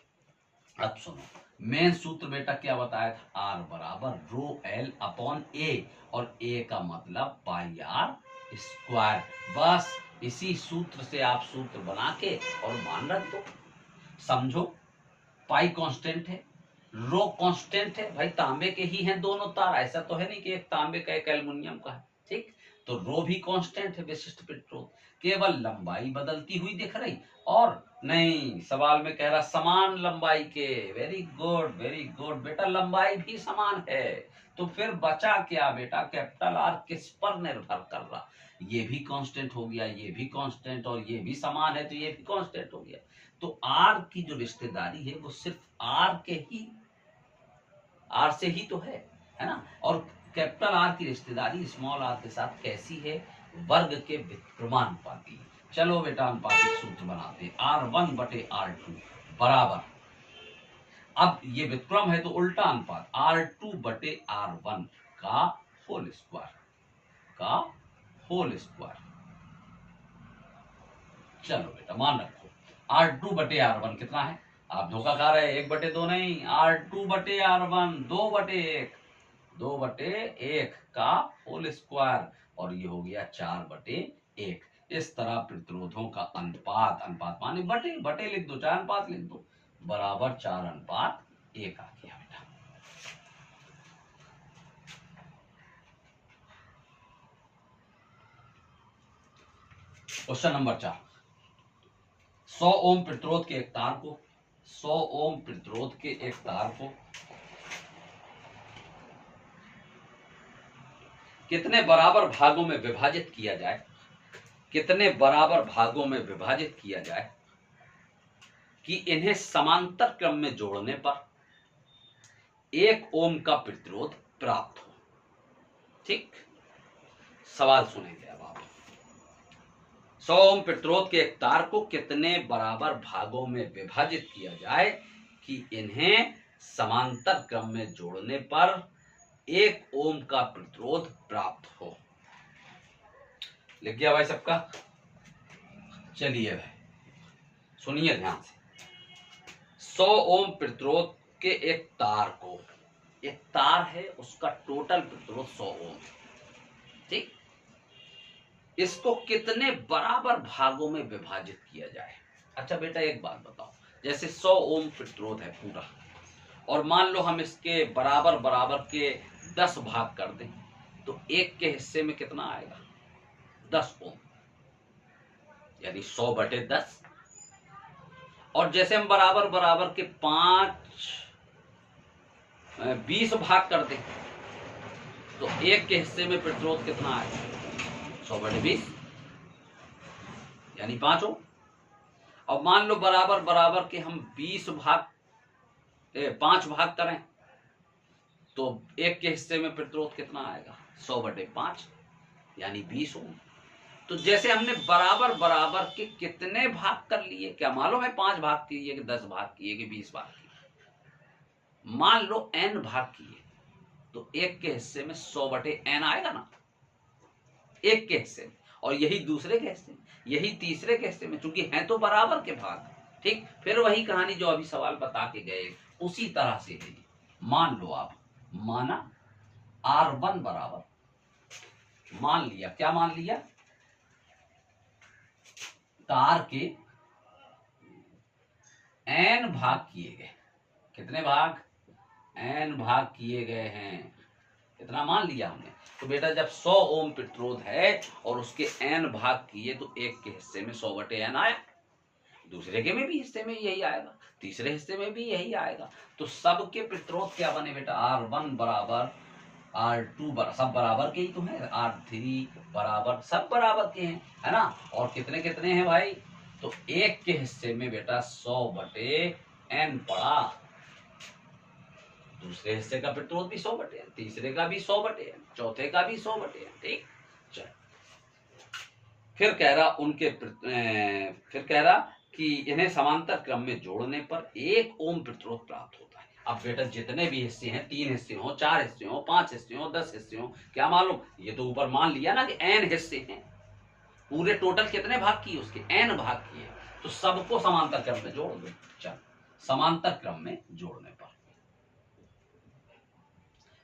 अब सुनो, मेन सूत्र बेटा क्या बताया था? R बराबर ρl/a, और a का मतलब पाई आर स्क्वायर। बस इसी सूत्र से आप सूत्र बना के और मान रख दो। समझो, पाई कांस्टेंट है, रो कांस्टेंट है, भाई तांबे के ही हैं दोनों तार, ऐसा तो है नहीं कि एक तांबे का एक एल्युमिनियम का है। ठीक, तो रो भी कांस्टेंट है, विशिष्ट प्रतिरोध, केवल लंबाई बदलती हुई दिख रही। और नहीं, सवाल में कह रहा समान लंबाई के। वेरी गुड वेरी गुड बेटा, लंबाई भी समान है। तो फिर बचा क्या बेटा? कैपिटल आर किस पर निर्भर कर रहा? ये भी कांस्टेंट हो गया, ये भी कांस्टेंट, और ये भी समान है तो ये भी कांस्टेंट हो गया। तो आर की जो रिश्तेदारी है वो सिर्फ आर से ही तो है ना। और कैपिटल आर की रिश्तेदारी स्मॉल आर के साथ कैसी है? वर्ग के व्युत्क्रमानुपाती। चलो बेटा अनुपातिक सूत्र बनाते हैं। r1/r2 बराबर, अब ये व्युत्क्रम है तो उल्टा अनुपात, r2/r1 का होल स्क्वायर। चलो बेटा मान रखो, r2/r1 कितना है? आप धोखा खा रहे हैं, 1/2 नहीं, r2/r1 2/1 का होल स्क्वायर, और ये हो गया 4/1। इस तरह प्रतिरोधों का अनुपात माने बटे लिख दो, चाहे अनुपात लिख दो, बराबर 4:1 आ गया बेटा। क्वेश्चन नंबर 4, 100 ओम प्रतिरोध के एक तार को 100 ओम प्रतिरोध के एक तार को कितने बराबर भागों में विभाजित किया जाए? कितने बराबर भागों में विभाजित किया जाए कि इन्हें समांतर क्रम में जोड़ने पर 1 ओम का प्रतिरोध प्राप्त हो? ठीक, सवाल सुनेंगे अब आप। 100 ओम प्रतिरोध के एक तार को कितने बराबर भागों में विभाजित किया जाए कि इन्हें समांतर क्रम में जोड़ने पर 1 ओम का प्रतिरोध प्राप्त हो? लिख गया भाई सबका? चलिए भाई सुनिए ध्यान से। 100 ओम प्रतिरोध के एक तार को, एक तार है उसका टोटल प्रतिरोध 100 ओम, ठीक, इसको कितने बराबर भागों में विभाजित किया जाए? अच्छा बेटा एक बात बताओ, जैसे 100 ओम प्रतिरोध है पूरा, और मान लो हम इसके बराबर बराबर के 10 भाग कर दें, तो एक के हिस्से में कितना आएगा? 10 ओम, यानी 100/10। और जैसे हम बराबर बराबर के 20 भाग कर दें, तो एक के हिस्से में प्रतिरोध कितना आएगा? 100/20, यानी 5 ओम। और मान लो बराबर बराबर के हम 5 भाग करें, तो एक के हिस्से में प्रतिरोध कितना आएगा? 100/5, यानी 20 ओम। तो जैसे हमने बराबर बराबर के कितने भाग कर लिए, क्या मालूम है? 5 भाग किए कि 10 भाग किए कि 20 भाग किए? मान लो n भाग किए, तो एक के हिस्से में 100/n आएगा ना, एक के हिस्से में, और यही दूसरे के हिस्से में, यही तीसरे के हिस्से में, चूंकि हैं तो बराबर के भाग। ठीक, फिर वही कहानी जो अभी सवाल बता के गए, उसी तरह से है। मान लो आप, माना R1 बराबर, मान लिया, क्या मान लिया, तार के n भाग किए गए, कितने भाग, n भाग किए गए हैं, कितना मान लिया हमने। तो बेटा जब 100 ओम प्रतिरोध है और उसके n भाग किए तो एक के हिस्से में 100/n आया, दूसरे के में भी हिस्से में यही आएगा, तीसरे हिस्से में भी यही आएगा। तो सबके प्रतिरोध क्या बने बेटा, R1 बराबर R2 सब बराबर के ही तो है, R3 बराबर, सब बराबर के हैं, है ना। और कितने कितने हैं भाई, तो एक के हिस्से में बेटा 100/n पड़ा, दूसरे हिस्से का प्रतिरोध भी 100/n, तीसरे का भी 100/n, चौथे का भी 100/n, ठीक। चल फिर कह रहा फिर कह रहा कि इन्हें समांतर क्रम में जोड़ने पर 1 ओम प्रतिरोध प्राप्त होता है। अब बेटा जितने भी हिस्से हैं, 3 हिस्से हो, 4 हिस्से हो, 5 हिस्से हो, 10 हिस्से हो, क्या मालूम, ये तो ऊपर मान लिया ना कि n हिस्से हैं, पूरे टोटल कितने भाग किए उसके, n भाग किए, तो सबको समांतर क्रम में जोड़ दो। चल समांतर क्रम में जोड़ने पर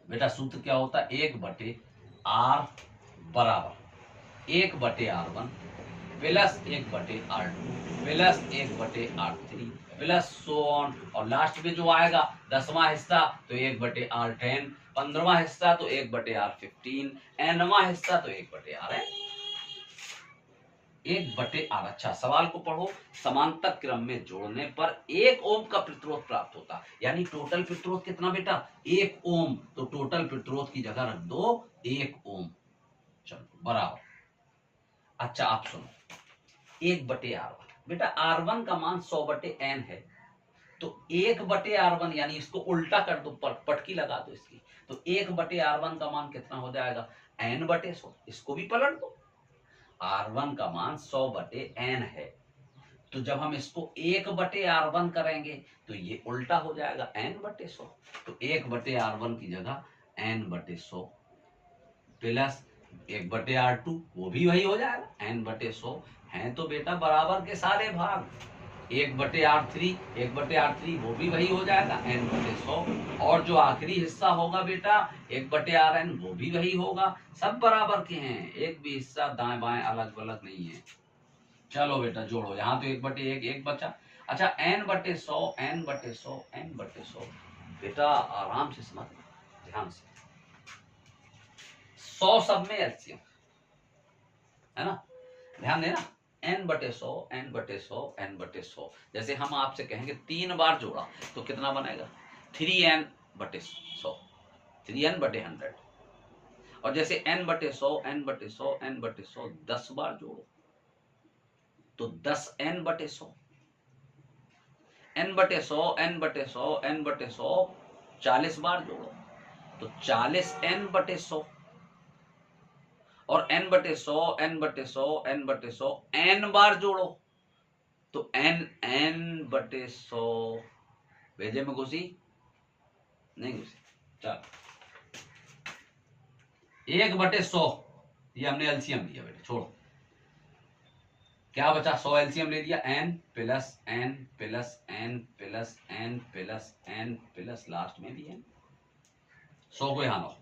बेटा सूत्र क्या होता है, 1/r बराबर 1/r1 plus 1/r2 plus 1/r3 plus so on, और लास्ट में जो आएगा 10वां हिस्सा तो 1/r10, 15वां हिस्सा तो 1/r15, nवां हिस्सा तो 1/r 1/r। अच्छा सवाल को पढ़ो, समांतर क्रम में जोड़ने पर 1 ओम का प्रतिरोध प्राप्त होता, यानी टोटल प्रतिरोध कितना बेटा, 1 ओम, तो टोटल प्रतिरोध की जगह रख दो 1 ओम, चलो बराबर। अच्छा आप सुनो, 1/r1 बेटा, R1 का मान 100/n है, तो 1/r1 यानी इसको उल्टा कर दो, पटकी लगा दो इसकी, तो 1/r1 का मान कितना हो जाएगा, n/100, इसको भी पलट दो, R1 का मान 100/n है, तो जब हम इसको 1/r1 करेंगे तो ये उल्टा हो जाएगा n/100, तो 1/r1 की जगह n/100 प्लस 1/r2, वो भी वही हो जाएगा n/100, हैं तो बेटा बराबर के सारे भाग, 1/r3 1/r3 वो भी वही हो जाएगा n/100, और जो आखिरी हिस्सा होगा बेटा 1/rn वो भी वही होगा, सब बराबर के हैं, एक भी हिस्सा दाएं बाएं अलग अलग नहीं है। चलो बेटा जोड़ो, यहाँ तो 1/1 एक बचा। अच्छा n/100 n/100 n/100, बेटा आराम से समझ, ध्यान से, 100 सब में एलसीएम है ना, ध्यान देना, n/100 n/100 n/100, जैसे हम आपसे कहेंगे 3 बार जोड़ा तो कितना बनेगा, 3n/100 3n/100, और जैसे n/100 n/100 n/100 10 बार जोड़ो तो 10n/100 n/100 n/100 n/100 40 बार जोड़ो तो 40n/100, और n/100 n/100 n/100 n बार जोड़ो तो n/100, भेजे में घुसी नहीं घुसी। चल 1/100 ये हमने एलसीएम लिया बेटा, छोड़ो, क्या बचा, 100 एलसीएम ले लिया, n plus n plus n plus n plus n plus last में भी n, 100 को यहाँ लो,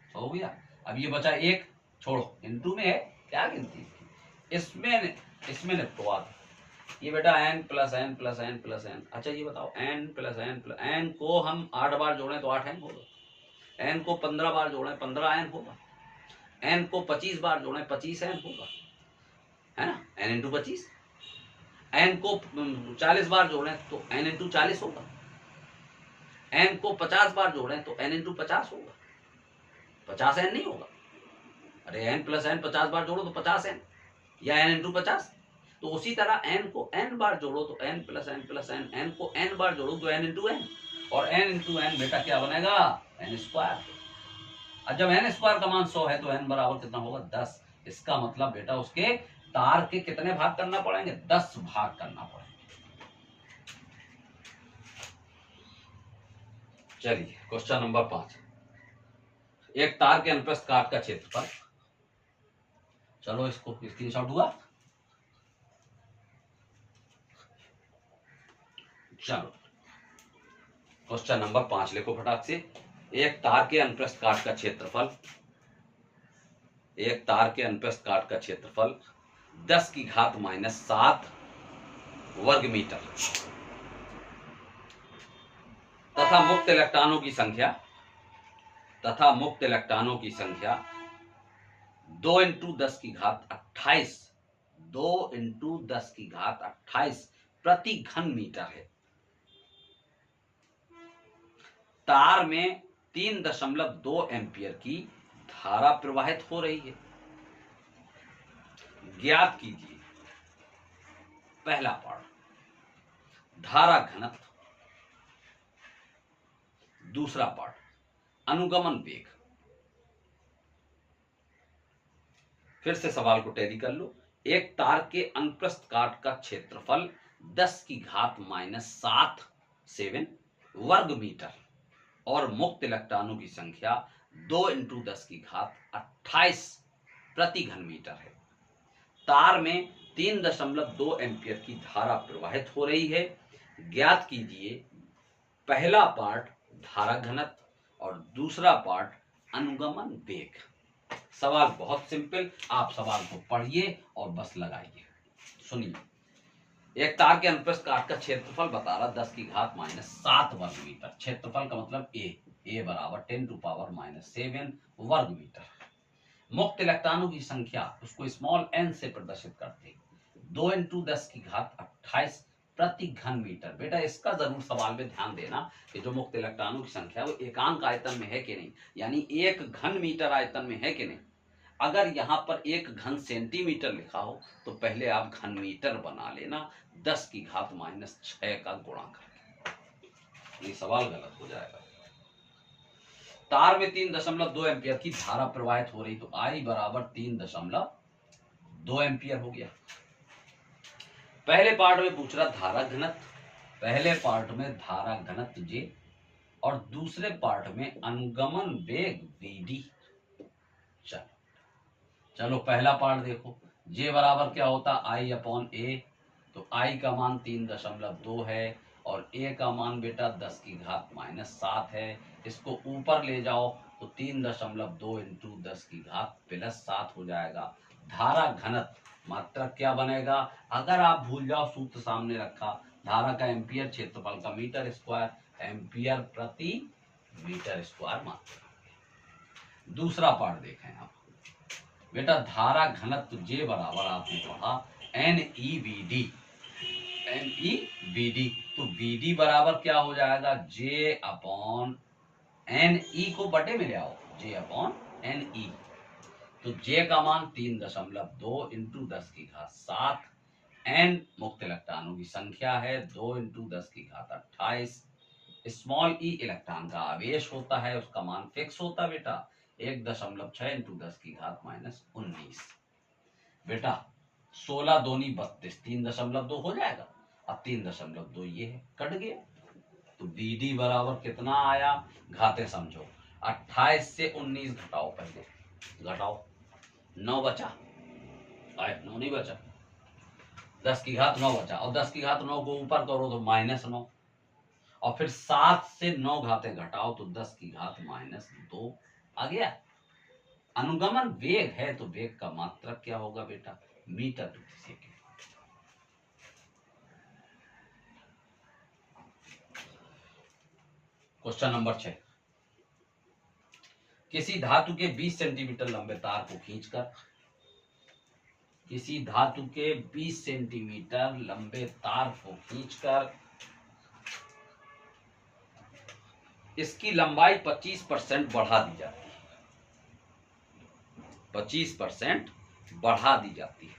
100 हो गया। अब ये बचा 1, छोड़ो, इनटू में है, क्या गिनती इसमें निपटवा दो, ये बेटा n plus n plus n plus n। अच्छा ये बताओ n plus n plus n को हम 8 बार जोड़ें तो 8n होगा, n को 15 बार जोड़ें 15n होगा, n को 25 बार जोड़ें 25n होगा, है ना, n इंटू 25, n को 40 बार जोड़ें तो n इंटू 40 होगा, n को 50 बार जोड़ें तो n इंटू 50 होगा, 50n नहीं होगा, अरे n प्लस n 50 बार जोड़ो तो 50n या n इंटू 50, तो उसी तरह n को n बार जोड़ो तो n plus n plus n, n को n बार जोड़ो तो n इंटू n, और n इंटू n बेटा क्या बनेगा, n स्क्वायर। और जब n स्क्वायर का मान 100 है तो n बराबर कितना होगा, 10, इसका मतलब बेटा उसके तार के कितने भाग करना पड़ेंगे, 10 भाग करना पड़ेंगे। चलिए क्वेश्चन नंबर 5, एक तार के अनुप्रस्थ काट का क्षेत्रफल, चलो इसको स्क्रीनशॉट हुआ, चलो क्वेश्चन नंबर 5 लिखो फटाक से। एक तार के अनुप्रस्थ काट का क्षेत्रफल, एक तार के अनुप्रस्थ काट का क्षेत्रफल 10 की घात -7 वर्ग मीटर तथा मुक्त इलेक्ट्रॉनों की संख्या 2 × 10 की घात 28 2 × 10 की घात 28 प्रति घन मीटर है। तार में 3.2 एम्पियर की धारा प्रवाहित हो रही है। ज्ञात कीजिए पहला पार्ट धारा घनत्व, दूसरा पार्ट अनुगमन वेग। फिर से सवाल को टैली कर लो। एक तार के अनुप्रस्थ काट का क्षेत्रफल 10 की घात -7 वर्ग मीटर और मुक्त इलेक्ट्रॉनों की संख्या 2 × 10 की घात 28 प्रति घन मीटर है। तार में 3.2 एम्पियर की धारा प्रवाहित हो रही है। ज्ञात कीजिए पहला पार्ट धारा घनत्व और दूसरा पार्ट अनुगमन वेग। सवाल बहुत सिंपल, आप सवाल को पढ़िए और बस लगाइए। सुनिए, एक तार के अनुप्रस्थ काट का क्षेत्रफल बता रहा 10 की घात -7 वर्ग मीटर। क्षेत्रफल का मतलब ए बराबर 10⁻⁻7 वर्ग मीटर। मुक्त इलेक्ट्रॉनों की संख्या उसको स्मॉल n से प्रदर्शित करते हैं 2 × 10 की घात 28 प्रति घन मीटर। बेटा इसका जरूर सवाल में ध्यान देना कि जो मुक्त इलेक्ट्रॉनों की संख्या वो एकांक आयतन में है कि नहीं, यानी 1 घन मीटर आयतन में है कि नहीं। अगर यहाँ पर 1 घन सेंटीमीटर लिखा हो तो पहले आप घन मीटर बना लेना 10 की घात -6 का गुणा करके, ये सवाल गलत हो जाएगा। तार में 3.2 एम्पियर की धारा प्रवाहित हो रही तो I बराबर 3.2 एम्पियर हो गया। पहले पार्ट में पूछ रहा धारा घनत्व, पहले पार्ट में धारा घनत्व J और दूसरे पार्ट में अनुगमन वेग Vd। चलो पहला पार्ट देखो, J बराबर क्या होता I/A, तो I का मान 3.2 है और A का मान बेटा 10 की घात -7 है। इसको ऊपर ले जाओ तो 3.2 × 10 की घात +7 हो जाएगा। धारा घनत्व मात्रक क्या बनेगा, अगर आप भूल जाओ सूत्र सामने रखा, धारा का एम्पियर, क्षेत्रफल का मीटर स्क्वायर, एम्पियर प्रति मीटर स्क्वायर मात्रक। दूसरा पार्ट देखें आप बेटा, धारा घनत्व J बराबर आपने पढ़ा NeVd, तो Vd बराबर क्या हो जाएगा, J/Ne को बटे में ले आओ, J/Ne। तो J का मान 3.2 × 10 की घात 7, N मुक्त इलेक्ट्रॉनों की संख्या है 2 × 10 की घात 28, स्मॉल e इलेक्ट्रॉन का आवेश होता है, उसका मान फिक्स होता बेटा 1.6 × 10 की घात -19। बेटा 16 दूनी 32, 3.2 हो जाएगा। अब 3.2 ये है, कट गया तो Vd बराबर कितना आया, घाते समझो 28 से 19 घटाओ, पहले घटाओ 9 बचा, 9 नहीं बचा, 10 की घात 9 बचा और 10 की घात 9 को ऊपर करो तो -9 और फिर 7 से 9 घाते घटाओ तो 10 की घात -2 आ गया। अनुगमन वेग है तो वेग का मात्रक क्या होगा बेटा, मीटर प्रति सेकेंड। क्वेश्चन नंबर 6, किसी धातु के 20 सेंटीमीटर लंबे तार को खींचकर, किसी धातु के 20 सेंटीमीटर लंबे तार को खींचकर इसकी लंबाई 25% बढ़ा दी जाती है, 25% बढ़ा दी जाती है।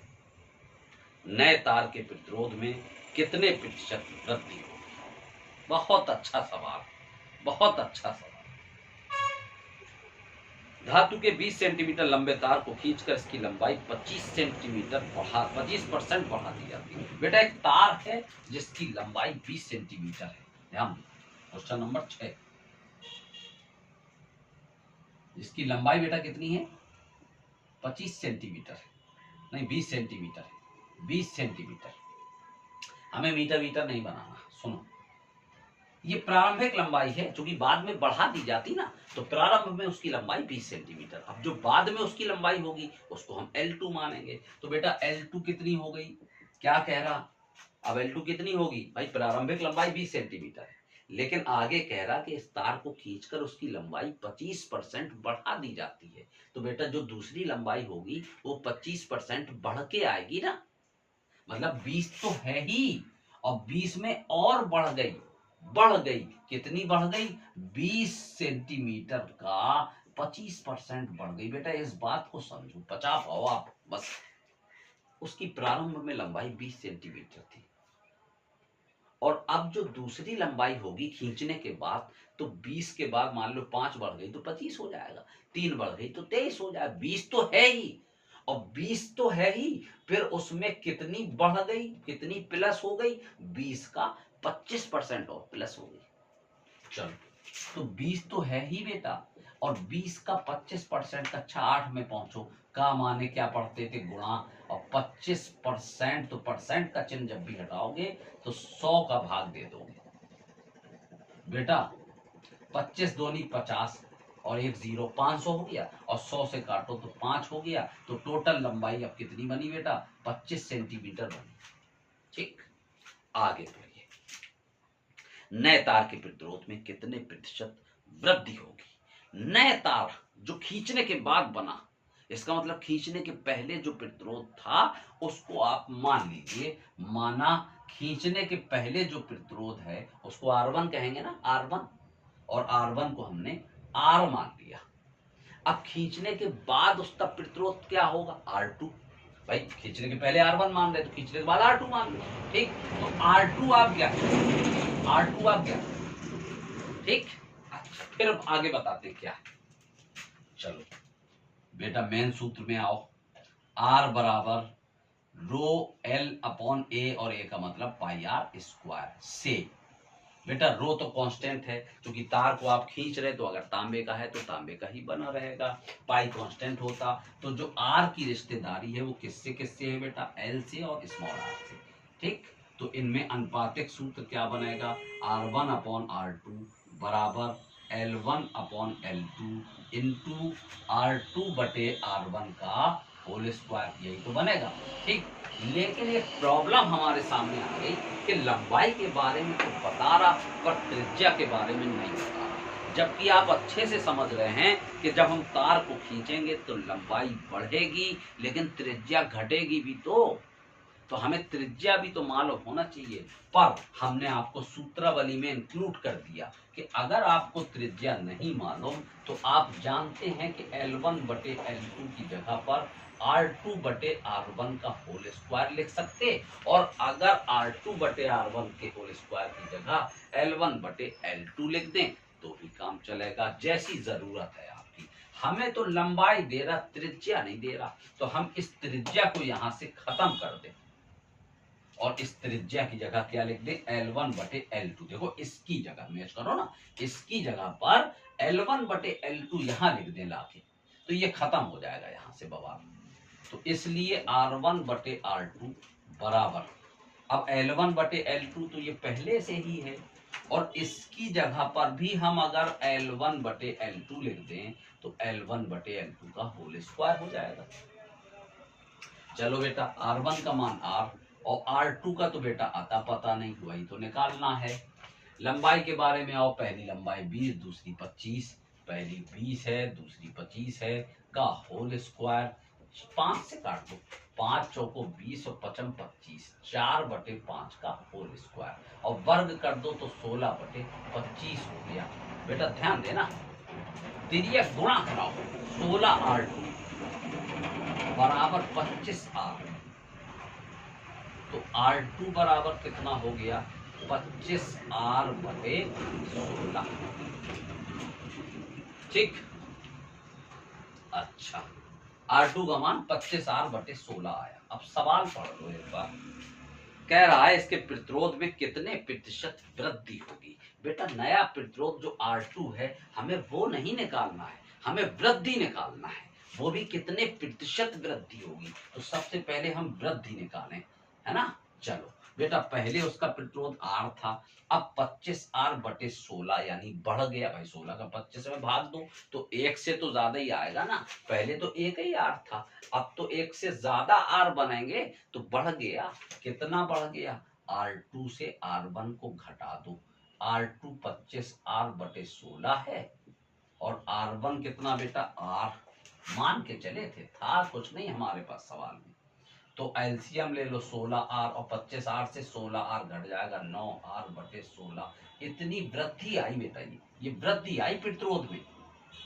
नए तार के प्रतिरोध में कितने प्रतिशत वृद्धि होगी? बहुत अच्छा सवाल, बहुत अच्छा सवाल। धातु के 20 सेंटीमीटर लंबे तार को खींचकर इसकी लंबाई 25% बढ़ा दी जाती है। बेटा एक तार है जिसकी लंबाई 20 सेंटीमीटर है, ध्यान दो। क्वेश्चन नंबर 6, जिसकी लंबाई बेटा कितनी है, 25 सेंटीमीटर है, नहीं 20 सेंटीमीटर है, 20 सेंटीमीटर। हमें मीटर नहीं बनाना, सुनो ये प्रारंभिक लंबाई है, जो कि बाद में बढ़ा दी जाती ना, तो प्रारंभ में उसकी लंबाई 20 सेंटीमीटर। अब जो बाद में उसकी लंबाई होगी उसको हम L2 मानेंगे। तो बेटा L2 कितनी हो गई, क्या कह रहा, अब L2 कितनी होगी भाई, प्रारंभिक लंबाई 20 सेंटीमीटर है, लेकिन आगे कह रहा कि इस तार को खींचकर उसकी लंबाई 25% बढ़ा दी जाती है। तो बेटा जो दूसरी लंबाई होगी वो 25% बढ़ के आएगी ना, मतलब 20 तो है ही और 20 में और बढ़ गई, कितनी बढ़ गई, 20 सेंटीमीटर का 25% बढ़ गई। बेटा इस बात को समझो, बचा पाओ आप बस। उसकी प्रारंभ में लंबाई 20 सेंटीमीटर थी और अब जो दूसरी लंबाई होगी खींचने के बाद, तो 20 के बाद मान लो 5 बढ़ गई तो 25 हो जाएगा, 3 बढ़ गई तो 23 हो जाएगा, 20 तो है ही, और 20 तो है ही, फिर उसमें कितनी बढ़ गई, कितनी प्लस हो गई, 20 का 25% और प्लस हो गई। चलो तो 20 तो है ही बेटा, और 20 का 25%, अच्छा 8 में पहुंचो, का माने क्या पढ़ते थे, गुणा, और 25%, तो परसेंट का चिन्ह जब भी हटाओगे तो 100 का भाग दे दोगे बेटा, 25 दूनी 50 और 1 0, 500 हो गया, और 100 से काटो तो 5 हो गया, तो टोटल लंबाई अब कितनी बनी बेटा, 25 सेंटीमीटर बनी। ठीक, आगे बढ़िए, नए तार के प्रतिरोध में कितने प्रतिशत वृद्धि होगी। नए तार जो खींचने के बाद बना, इसका मतलब खींचने के पहले जो प्रतिरोध था उसको आप मान लीजिए, माना खींचने के पहले जो प्रतिरोध है उसको R1 कहेंगे ना, R1, और R1 को हमने R मान लिया। अब खींचने के बाद उसका प्रतिरोध क्या होगा, R2। भाई खींचने के पहले R1 मान रहे तो खींचने के बाद R2 मान लो, ठीक, तो R2 आप क्या, R2 आप क्या, ठीक। अच्छा फिर अब आगे बताते क्या है, चलो बेटा मेन सूत्र में आओ, R बराबर रो L अपॉन A, और A का मतलब पाई R स्क्वायर से। बेटा रो तो कांस्टेंट है, क्योंकि तार को आप खींच रहे, तो अगर तांबे का है तो तांबे का ही बना रहेगा, पाई कांस्टेंट होता, तो जो R की रिश्तेदारी है वो किससे किससे है बेटा, L से और स्मॉल r से, ठीक। तो इनमें अनुपातिक सूत्र क्या बनेगा, R1 अपॉन R2 बराबर L1 upon L2 into R2 बटे R1 का होल स्क्वायर, यही तो बनेगा, ठीक। लेकिन एक प्रॉब्लम हमारे सामने आ गई कि लंबाई के बारे में तो बता रहा पर त्रिज्या के बारे में नहीं बता रहा, जबकि आप अच्छे से समझ रहे हैं कि जब हम तार को खींचेंगे तो लंबाई बढ़ेगी लेकिन त्रिज्या घटेगी भी, तो हमें त्रिज्या भी तो मालूम होना चाहिए। पर हमने आपको सूत्रावली में इंक्लूड कर दिया कि अगर आपको त्रिज्या नहीं मालूम तो आप जानते हैं कि L1 बटे L2 की जगह पर R2 बटे R1 का होल स्क्वायर लिख सकते, और अगर R2 बटे R1 के होल स्क्वायर की जगह L1 बटे L2 लिख दें तो भी काम चलेगा, जैसी जरूरत है आपकी। हमें तो लंबाई दे रहा, त्रिज्या नहीं दे रहा, तो हम इस त्रिज्या को यहां से खत्म कर दें और इस त्रिज्या की जगह क्या लिख दें, L1 बटे L2। देखो इसकी जगह मैच करो ना, इसकी जगह पर L1 बटे L2 यहां लिख दें लाके, तो ये खत्म हो जाएगा यहां से बवाल। तो इसलिए R1 बटे R2 बराबर, अब L1 बटे L2 तो ये पहले से ही है, और इसकी जगह पर भी हम अगर L1 बटे L2 लिख दें तो L1 बटे L2 का होल स्क्वायर हो जाएगा। चलो बेटा R1 का मान R और R2 का तो बेटा आता पता नहीं, वही तो निकालना है। लंबाई के बारे में आओ, पहली लंबाई 20, दूसरी 25, पहली 20 है दूसरी 25 है, का होल स्क्वायर 5 से काट दो, 5 चौको 20 और 5 25, 4 बटे 5 का होल स्क्वायर, और वर्ग कर दो तो 16 बटे 25 हो गया। बेटा ध्यान देना, तिर्यक गुणा कराओ, 16R2 बराबर 25R, तो R2 बराबर कितना हो गया, 25R बटे 16, ठीक। अच्छा R2 का मान 25R बटे 16 आया। अब सवाल पढ़ लो एक बार, कह रहा है इसके प्रतिरोध में कितने प्रतिशत वृद्धि होगी। बेटा नया प्रतिरोध जो R2 है हमें वो नहीं निकालना है, हमें वृद्धि निकालना है, वो भी कितने प्रतिशत वृद्धि होगी। तो सबसे पहले हम वृद्धि निकालें, है ना। चलो बेटा, पहले उसका प्रतिरोध R था, अब 25R/16 यानी बढ़ गया भाई। 16 का 25 में भाग दो तो 1 से तो ज्यादा ही आएगा ना। पहले तो एक ही R था, अब तो 1 से ज्यादा R बनेंगे तो बढ़ गया। कितना बढ़ गया? R2 से R1 को घटा दो। R2 25R/16 है और R1 कितना बेटा? R मान के चले थे, था कुछ नहीं हमारे पास सवाल में। तो एलसीएम ले लो, 16R और 25R से 16R घट जाएगा 9R/16। इतनी वृद्धि आई बेटा, ये वृद्धि आई प्रतिरोध में।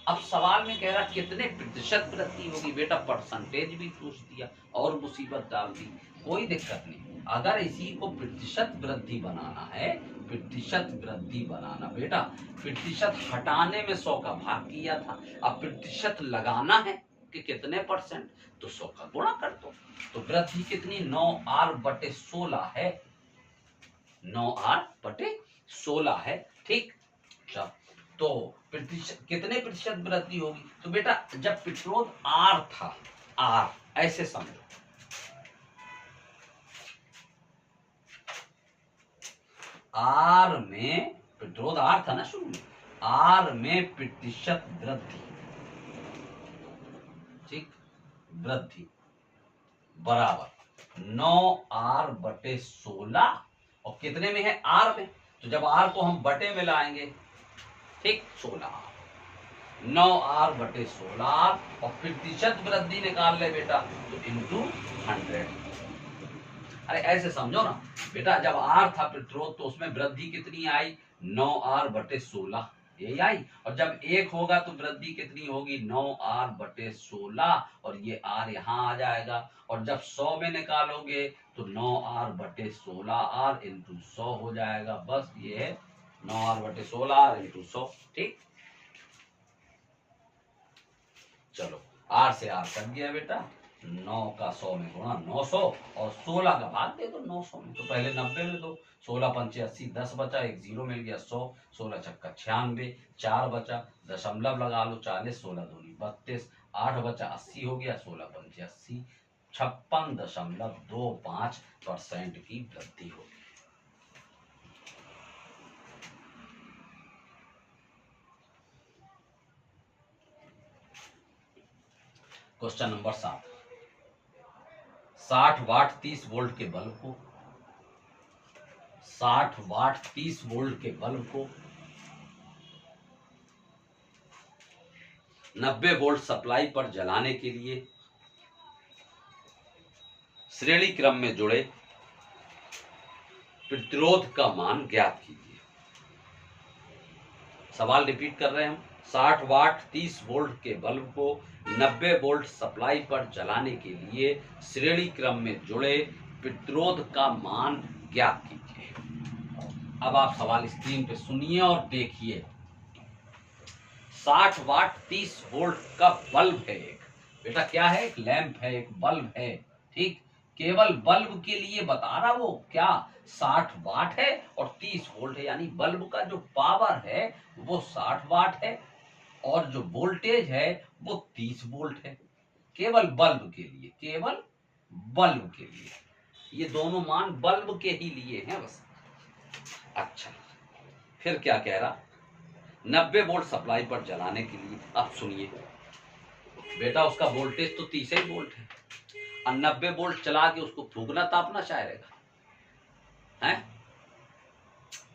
अब सवाल में कह रहा कितने प्रतिशत वृद्धि होगी बेटा, परसेंटेज भी पूछ दिया और मुसीबत डाल दी। कोई दिक्कत नहीं, अगर इसी को प्रतिशत वृद्धि बनाना है, प्रतिशत वृद्धि बनाना बेटा, प्रतिशत हटाने में 100 का भाग किया था, अब प्रतिशत लगाना है कि कितने परसेंट, तो 100 का गुणा कर दो। तो वृद्धि कितनी? 9R/16 है, 9R/16 है। ठीक, तो प्रतिशत कितने प्रतिशत वृद्धि होगी? तो बेटा जब प्रतिरोध R था, R ऐसे समझो, R में प्रतिरोध R था ना शुरू में, R में प्रतिशत वृद्धि, ठीक, वृद्धि बराबर 9R/16 और कितने में है? R में। तो जब R को हम बटे में लाएंगे, ठीक, 16, 9R/16 और प्रतिशत वृद्धि निकाल ले बेटा तो इंटू 100। अरे ऐसे समझो ना बेटा, जब R था प्रतिरोध तो उसमें वृद्धि कितनी आई? 9R/16 यही आई। और जब 1 होगा तो वृद्धि कितनी होगी? 9R/16 और ये R यहाँ आ जाएगा। और जब 100 में निकालोगे तो 9R/16R इंटू 100 हो जाएगा। बस ये है 9R/16R इंटू 100। ठीक, चलो R से R कट गया बेटा, 9 का 100 में गुणा 900 और 16 का भाग दे दो 900 में। तो पहले 90 में दो, 16 पंचे 80, 10 बचा, एक जीरो मिल गया 100, 16 छक्का 96, 4 बचा, दशमलव लगा लो 40, 16 दूनी 32, 8 बचा 80 हो गया, 16 पंचे 80, 56.25% की वृद्धि होगी। क्वेश्चन नंबर 7, 60 वाट 30 वोल्ट के बल्ब को 60 वाट 30 वोल्ट के बल्ब को 90 वोल्ट सप्लाई पर जलाने के लिए श्रेणी क्रम में जुड़े प्रतिरोध का मान ज्ञात कीजिए। सवाल रिपीट कर रहे हैं हम, 60 वाट 30 वोल्ट के बल्ब को 90 वोल्ट सप्लाई पर जलाने के लिए श्रेणी क्रम में जुड़े प्रतिरोध का मान ज्ञात कीजिए। अब आप सवाल स्क्रीन पे सुनिए और देखिए। 60 वाट 30 वोल्ट का बल्ब है एक, बेटा क्या है? एक लैंप है, एक बल्ब है। ठीक, केवल बल्ब के लिए बता रहा वो क्या, 60 वाट है और 30 वोल्ट है, यानी बल्ब का जो पावर है वो 60 वाट है और जो वोल्टेज है वो 30 वोल्ट है। केवल बल्ब के लिए, केवल बल्ब के लिए, ये दोनों मान बल्ब के ही लिए हैं बस। अच्छा, फिर क्या कह रहा? 90 वोल्ट सप्लाई पर जलाने के लिए, अब सुनिए बेटा, उसका वोल्टेज तो 30 ही वोल्ट है और 90 वोल्ट चला के उसको फूकना तापना चाहेगा हैं?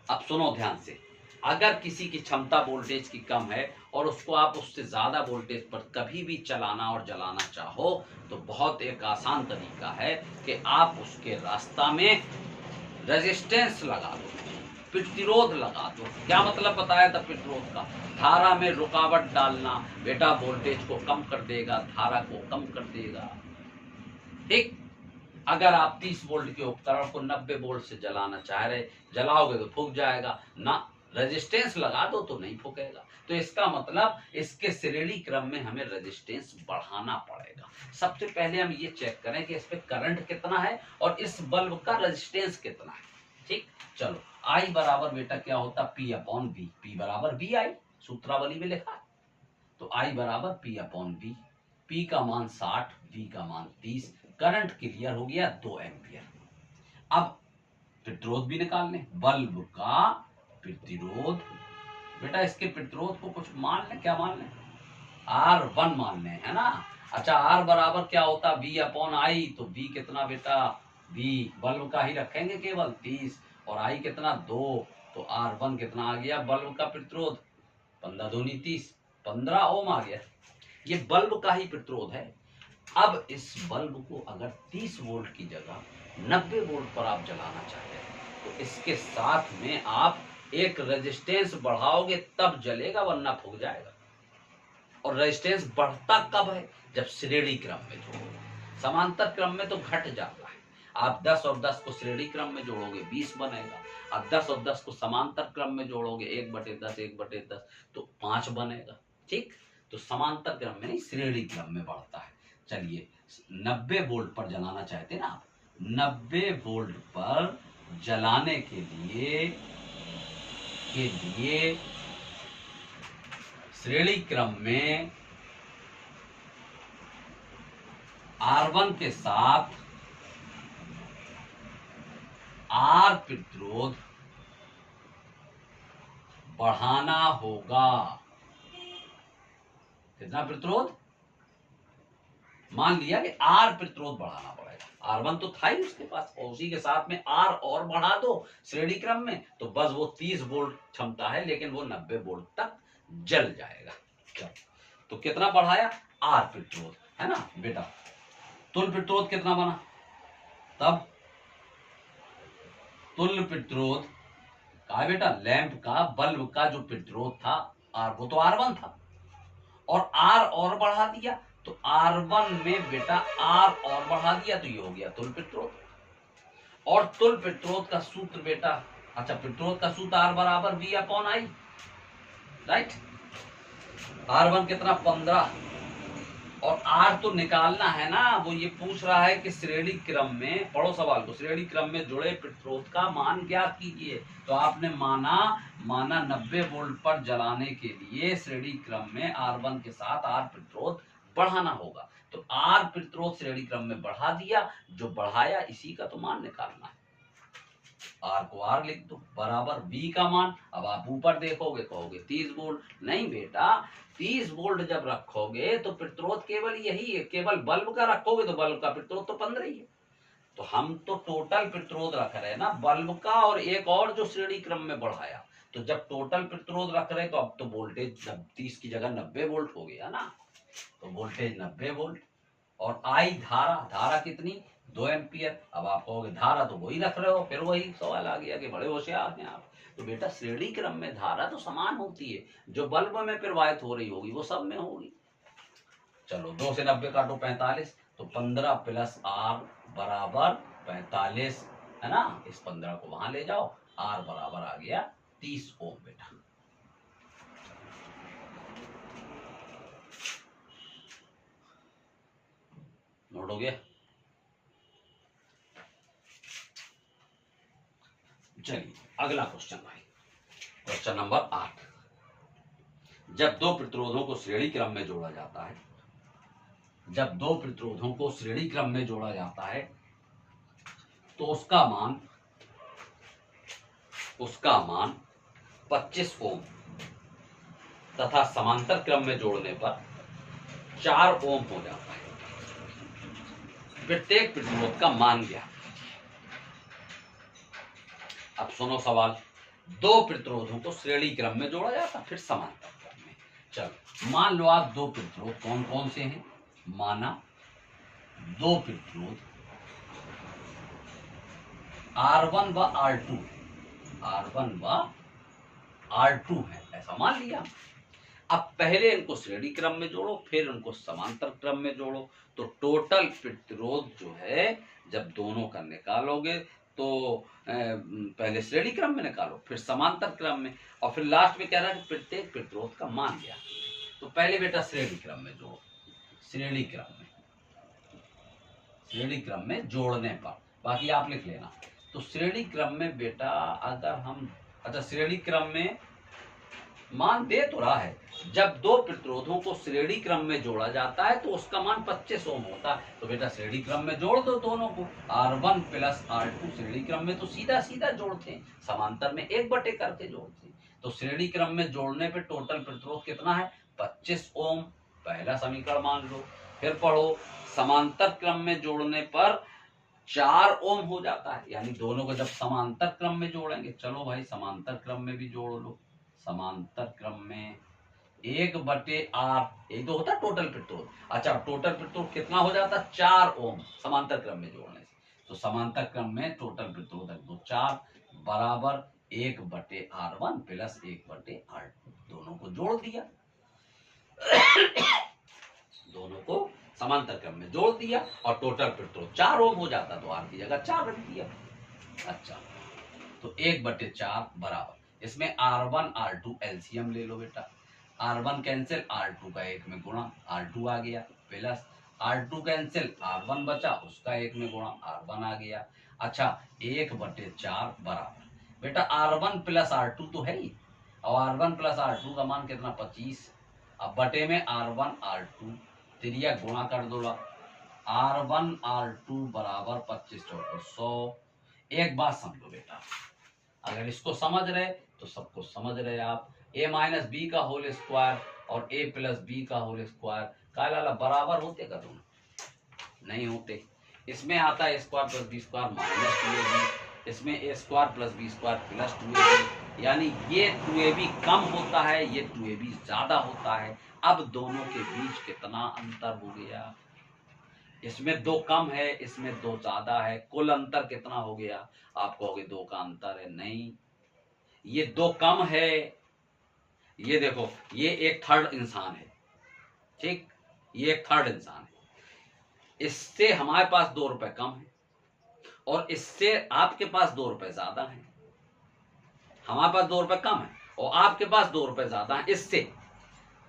अब सुनो ध्यान से, अगर किसी की क्षमता वोल्टेज की कम है और उसको आप उससे ज्यादा वोल्टेज पर कभी भी चलाना और जलाना चाहो तो बहुत एक आसान तरीका है कि आप उसके रास्ता में रेजिस्टेंस लगा दो, प्रतिरोध लगा दो। क्या मतलब बताया था प्रतिरोध का? धारा में रुकावट डालना बेटा वोल्टेज को कम कर देगा, धारा को कम कर देगा। ठीक, अगर आप 30 वोल्ट के उपकरण को 90 वोल्ट से जलाना चाह रहे, जलाओगे तो फूक जाएगा ना, रेजिस्टेंस लगा दो तो नहीं फूकेगा। तो इसका मतलब इसके श्रेणी क्रम में हमें रेजिस्टेंस बढ़ाना पड़ेगा। सबसे पहले हम ये चेक करें कि इस पे करंट कितना है और इस बल्ब का रेजिस्टेंस कितना है। ठीक, चलो I बराबर बेटा क्या होता? P/V, P बराबर VI, सूत्रावली में लिखा है। तो I बराबर P/V, P का मान 60, V का मान 30, करंट क्लियर हो गया 2 एम्पियर। अब प्रतिरोध भी निकालने, बल्ब का प्रतिरोध, बेटा इसके प्रतिरोध को कुछ मान लें, क्या मान लें, R1 मान लें, है ना। अच्छा R बराबर क्या होता है, V अपॉन आई, तो V कितना बेटा, V बल्ब का ही रखेंगे केवल 30, और I कितना 2, तो R1 कितना आ गया बल्ब का प्रतिरोध, 15 दूनी 30, 15 ओम आ गया। ये बल्ब का ही प्रतिरोध है। अब इस बल्ब को अगर 30 वोल्ट की जगह 90 वोल्ट पर आप जलाना चाहते हैं, तो इसके साथ में आप एक रेजिस्टेंस बढ़ाओगे तब जलेगा, वरना फूक जाएगा। और रेजिस्टेंस बढ़ता कब है, जब श्रेणी क्रम में जोड़ोगे। समांतर क्रम में तो घट जाता है। आप 10 और 10 को श्रेणी क्रम में जोड़ोगे 20 बनेगा। आप 10 और 10 को समांतर क्रम में जोड़ोगे 1/10 1/10 तो 5 बनेगा। ठीक, तो समांतर क्रम में नहीं, श्रेणी क्रम में बढ़ता है। चलिए 90 वोल्ट पर जलाना चाहते हैं ना आप, 90 वोल्ट पर जलाने के लिए श्रेणी क्रम में R1 के साथ R प्रतिरोध बढ़ाना होगा। कितना प्रतिरोध, मान लिया कि R प्रतिरोध बढ़ाना पड़ेगा। R1 तो था ही उसके पास, और उसी के साथ में R और बढ़ा दो श्रेणी क्रम में, तो बस वो 30 वोल्ट क्षमता है, लेकिन वो 90 वोल्ट तक जल जाएगा। चलो, तो कितना बढ़ाया, R प्रतिरोध, है ना बेटा। तुल्य प्रतिरोध कितना बना, तब तुल्य प्रतिरोध का बेटा, लैंप का, बल्ब का जो प्रतिरोध था R, वो तो R1 था, और R और बढ़ा दिया, तो R1 में बेटा R और बढ़ा दिया, तो ये हो गया तुल्य प्रतिरोध। और तुल्य प्रतिरोध का सूत्र बेटा, अच्छा प्रतिरोध का सूत्र R बराबर V upon I, right. R1 कितना 15, और R तो निकालना है ना, वो ये पूछ रहा है कि श्रेणी क्रम में, पढ़ो सवाल को, श्रेणी क्रम में जुड़े प्रतिरोध का मान ज्ञात कीजिए। तो आपने माना 90 वोल्ट पर जलाने के लिए श्रेणी क्रम में R1 के साथ R प्रतिरोध बढ़ाना होगा, तो R प्रतिरोध श्रेणी क्रम में बढ़ा दिया, जो बढ़ाया इसी का तो मान निकालना है। R को R लिख दो, बराबर V का मान, अब आप ऊपर देखोगे कहोगे 30 वोल्ट, नहीं बेटा 30 वोल्ट जब रखोगे तो प्रतिरोध केवल यही है, केवल बल्ब का रखोगे तो बल्ब का प्रतिरोध तो 15 ही है। तो हम तो टोटल प्रतिरोध रख रहे हैं ना बल्ब का, और एक और जो श्रेणी क्रम में बढ़ाया, तो जब टोटल प्रतिरोध रख रहे तो अब तो वोल्टेज 30 की जगह 90 वोल्ट हो गया ना, तो वोल्टेज 90 वोल्ट। और आई धारा, धारा कितनी 2 एम्पियर। अब आप कहोगे धारा तो वही रख रहे हो, फिर वही सवाल आ गया कि बड़े होशियार हैं आप। तो बेटा श्रेणी क्रम में धारा तो समान होती है, जो बल्ब में प्रवाहित हो रही होगी वो सब में होगी। चलो 2 से 90 काटो 45, तो 15 प्लस R बराबर 45, है ना। इस 15 को वहां ले जाओ, R बराबर आ गया 30 ओम बेटा। नोट हो गया। चलिए अगला क्वेश्चन भाई, क्वेश्चन नंबर 8। जब दो प्रतिरोधों को श्रेणी क्रम में जोड़ा जाता है, जब दो प्रतिरोधों को श्रेणी क्रम में जोड़ा जाता है तो उसका मान 25 ओम तथा समांतर क्रम में जोड़ने पर 4 ओम हो जाता है। प्रत्येक प्रतिरोध का मान ज्ञात। अब सुनो सवाल, दो प्रतिरोधों को श्रेणी क्रम में जोड़ा जाता फिर समांतर क्रम में। चलो मान लो आप दो प्रतिरोध कौन कौन से हैं, माना दो प्रतिरोध R1 व R2, R1 व R2 है, ऐसा मान लिया। अब पहले इनको श्रेणी क्रम में जोड़ो, फिर उनको समांतर क्रम में जोड़ो, तो टोटल प्रतिरोध जो है जब दोनों का निकालोगे तो पहले श्रेणी क्रम में निकालो, फिर समांतर क्रम में, और फिर लास्ट में कह रहा है कि प्रत्येक प्रतिरोध का मान ज्ञात। तो पहले बेटा श्रेणी क्रम में जोड़ो, श्रेणी क्रम में जोड़ने पर, बाकी आप लिख लेना। तो श्रेणी क्रम में बेटा अगर हम, अच्छा श्रेणी क्रम में मान दे तो रहा है, जब दो प्रतिरोधों को श्रेणी क्रम में जोड़ा जाता है तो उसका मान 25 ओम होता है। तो बेटा श्रेणी क्रम में जोड़ दो दोनों को, R1 प्लस R2 श्रेणी क्रम में तो सीधा सीधा जोड़ते हैं, समांतर में 1/, करके जोड़ते हैं। तो श्रेणी क्रम में जोड़ने पे टोटल प्रतिरोध कितना है, 25 ओम, पहला समीकरण मान लो। फिर पढ़ो, समांतर क्रम में जोड़ने पर 4 ओम हो जाता है, यानी दोनों को जब समांतर क्रम में जोड़ेंगे, चलो भाई समांतर क्रम में भी जोड़ लो। समांतर क्रम में 1/R, यही तो होता है टोटल प्रतिरोध। अच्छा, टोटल प्रतिरोध कितना हो जाता है, 4 ओम समांतर क्रम में जोड़ने से। तो समांतर क्रम में टोटल प्रतिरोध रख दो 4 बराबर 1/R1 प्लस 1/R2, दोनों को जोड़ दिया। दोनों को समांतर क्रम में जोड़ दिया और टोटल प्रतिरोध 4 ओम हो जाता, तो R की जगह 4 रख दिया। अच्छा, तो 1/4 बराबर, इसमें R1 R2 एलसीएम ले लो बेटा, R1 कैंसिल, R2 का 1 में गुणा, R2 आ गया, प्लस R2 कैंसिल, R1 बचा, उसका 1 में गुणा, R1 आ गया। अच्छा, 1/4 बराबर, बेटा R1 प्लस R2 तो है ही, और R1 प्लस R2 का मान कितना, 25। अब बटे में R1 R2 तिरिया गुणा कर दो, R1 R2 बराबर 25 चौको 100। एक बात समझो बेटा, अगर इसको समझ रहे तो सबको समझ रहे आप, a माइनस बी का होल स्क्वायर और a प्लस बी का होल स्क्वायर का लाला बराबर होते का दोनों, नहीं होते। इसमें आता है square plus B square minus 2ab, इसमें a square plus B square plus 2ab, यानी ये 2ab कम होता है, ये 2ab ज्यादा होता है। अब दोनों के बीच कितना अंतर हो गया, इसमें 2 कम है, इसमें 2 ज्यादा है, कुल अंतर कितना हो गया, आप कहोगे 2 का अंतर है, नहीं, ये 2 कम है। ये देखो, ये एक थर्ड इंसान है, ठीक, ये एक थर्ड इंसान है, इससे हमारे पास 2 रुपए कम है और इससे आपके पास 2 रुपए ज्यादा है। हमारे पास 2 रुपए कम है और आपके पास 2 रुपए ज्यादा है इससे।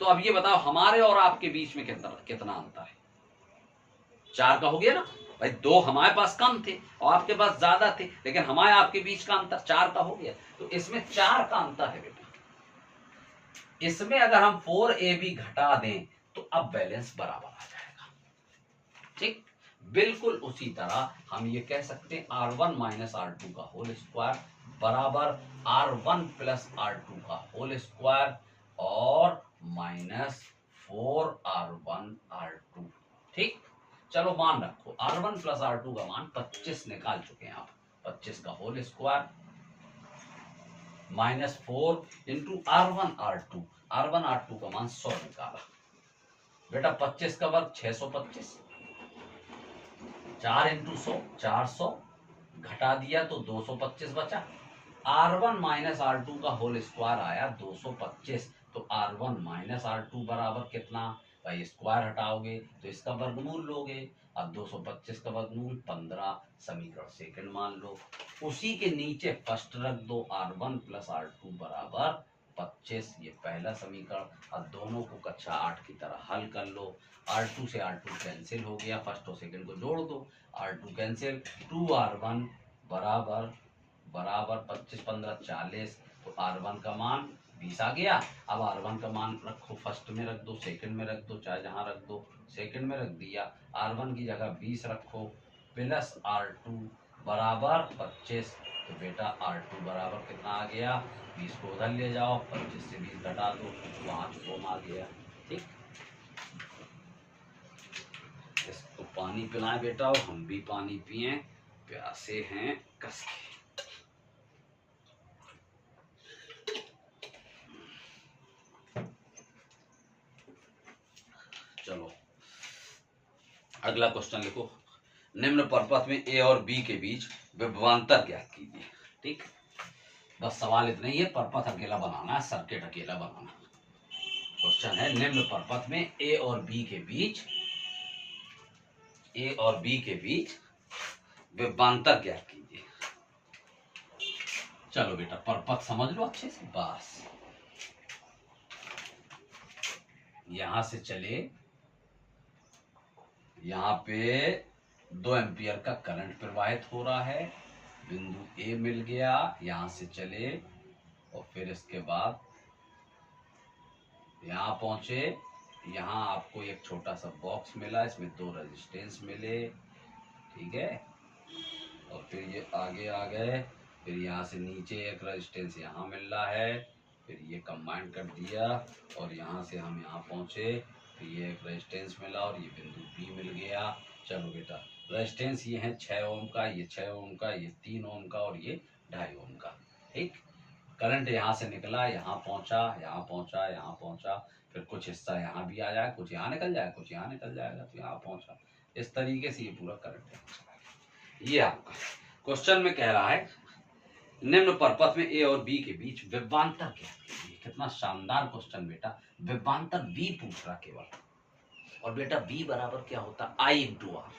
तो अब ये बताओ हमारे और आपके बीच में कितना अंतर है, 4 का हो गया ना भाई। 2 हमारे पास कम थे और आपके पास ज्यादा थे, लेकिन हमारे आपके बीच का अंतर 4 का हो गया, तो इसमें 4 का अंतर है बेटा। इसमें अगर हम 4ab घटा दें तो अब बैलेंस बराबर आ जाएगा, ठीक। बिल्कुल उसी तरह हम ये कह सकते हैं R1 माइनस R2 का होल स्क्वायर बराबर R1 प्लस R2 का होल स्क्वायर और माइनस 4R1 R2, ठीक। चलो मान रखो, R1 प्लस R2 का मान 25 निकाल चुके हैं आप, 25 का whole square minus 4 into R1 R2 का मान 100 निकाला बेटा, 25 का वर्ग 625, 4 इंटू 100 400, घटा दिया तो 225 बचा। R1 माइनस R2 का होल स्क्वायर आया 225, तो R1 माइनस R2 बराबर कितना भाई, स्क्वायर हटाओगे तो इसका वर्गमूल लोगे। अब 225 का वर्गमूल 15, समीकरण सेकंड मान लो। उसी के नीचे फर्स्ट रख दो, R1 प्लस R2 बराबर 25, ये पहला समीकरण। अब दोनों को कक्षा 8 की तरह हल कर लो। R2 से R2 कैंसिल हो गया, फर्स्ट और सेकंड को जोड़ दो, R2 कैंसिल, 2R1 बराबर 25 15 40, तो R1 का मान 20 आ गया। अब R1 का मान रखो, फर्स्ट में रख दो, सेकंड में रख दो, चाहे जहां रख दो, सेकंड में रख दिया, R1 की जगह 20 रखो, प्लस R2 बराबर 25, तो बेटा R2 बराबर कितना आ गया, 20 को उधर ले जाओ, 25 से 20 घटा दो, 5 ओम आ गया, ठीक। इसको पानी पिलाएं बेटा और हम भी पानी पिए, प्यासे हैं कस के। चलो अगला क्वेश्चन लिखो, निम्न परपथ में ए और बी के बीच विभवांतर ज्ञात कीजिए, ठीक। बस सवाल इतना ही है, परपथ अकेला बनाना है, सर्किट अकेला बनाना। क्वेश्चन है, निम्न परपथ में ए और बी के बीच विभवांतर ज्ञात कीजिए। चलो बेटा परपथ समझ लो अच्छे से, बस यहां से चले, यहाँ पे 2 एम्पियर का करंट प्रवाहित हो रहा है, बिंदु ए मिल गया, यहां से चले और फिर इसके बाद यहाँ पहुंचे, यहाँ आपको एक छोटा सा बॉक्स मिला, इसमें 2 रेजिस्टेंस मिले, ठीक है। और फिर ये आगे आ गए, फिर यहाँ से नीचे एक रेजिस्टेंस यहाँ मिल रहा है, फिर ये कंबाइन कर दिया और यहाँ से हम यहाँ पहुँचे, फिर ये एक रेजिस्टेंस मिला और ये बिंदु बी मिल गया। चलो बेटा, रेजिस्टेंस ये है 6 ओम का, ये 6 ओम का, ये 3 ओम का और ये 2.5 ओम का, ठीक। करंट यहाँ से निकला, यहाँ पहुँचा, यहाँ पहुँचा, यहाँ पहुँचा, फिर कुछ हिस्सा यहाँ भी आ जाए, कुछ यहाँ निकल जाए, कुछ यहाँ निकल जाएगा, तो यहाँ पहुँचा। इस तरीके से ये पूरा करंट है। ये आपका क्वेश्चन में कह रहा है निम्न परपथ में ए और बी के बीच विभवांतर क्या है। कितना शानदार क्वेश्चन बेटा, विभवांतर बी पूछ रहा केवल। और बेटा बी बराबर क्या होता, आई इंटू आर।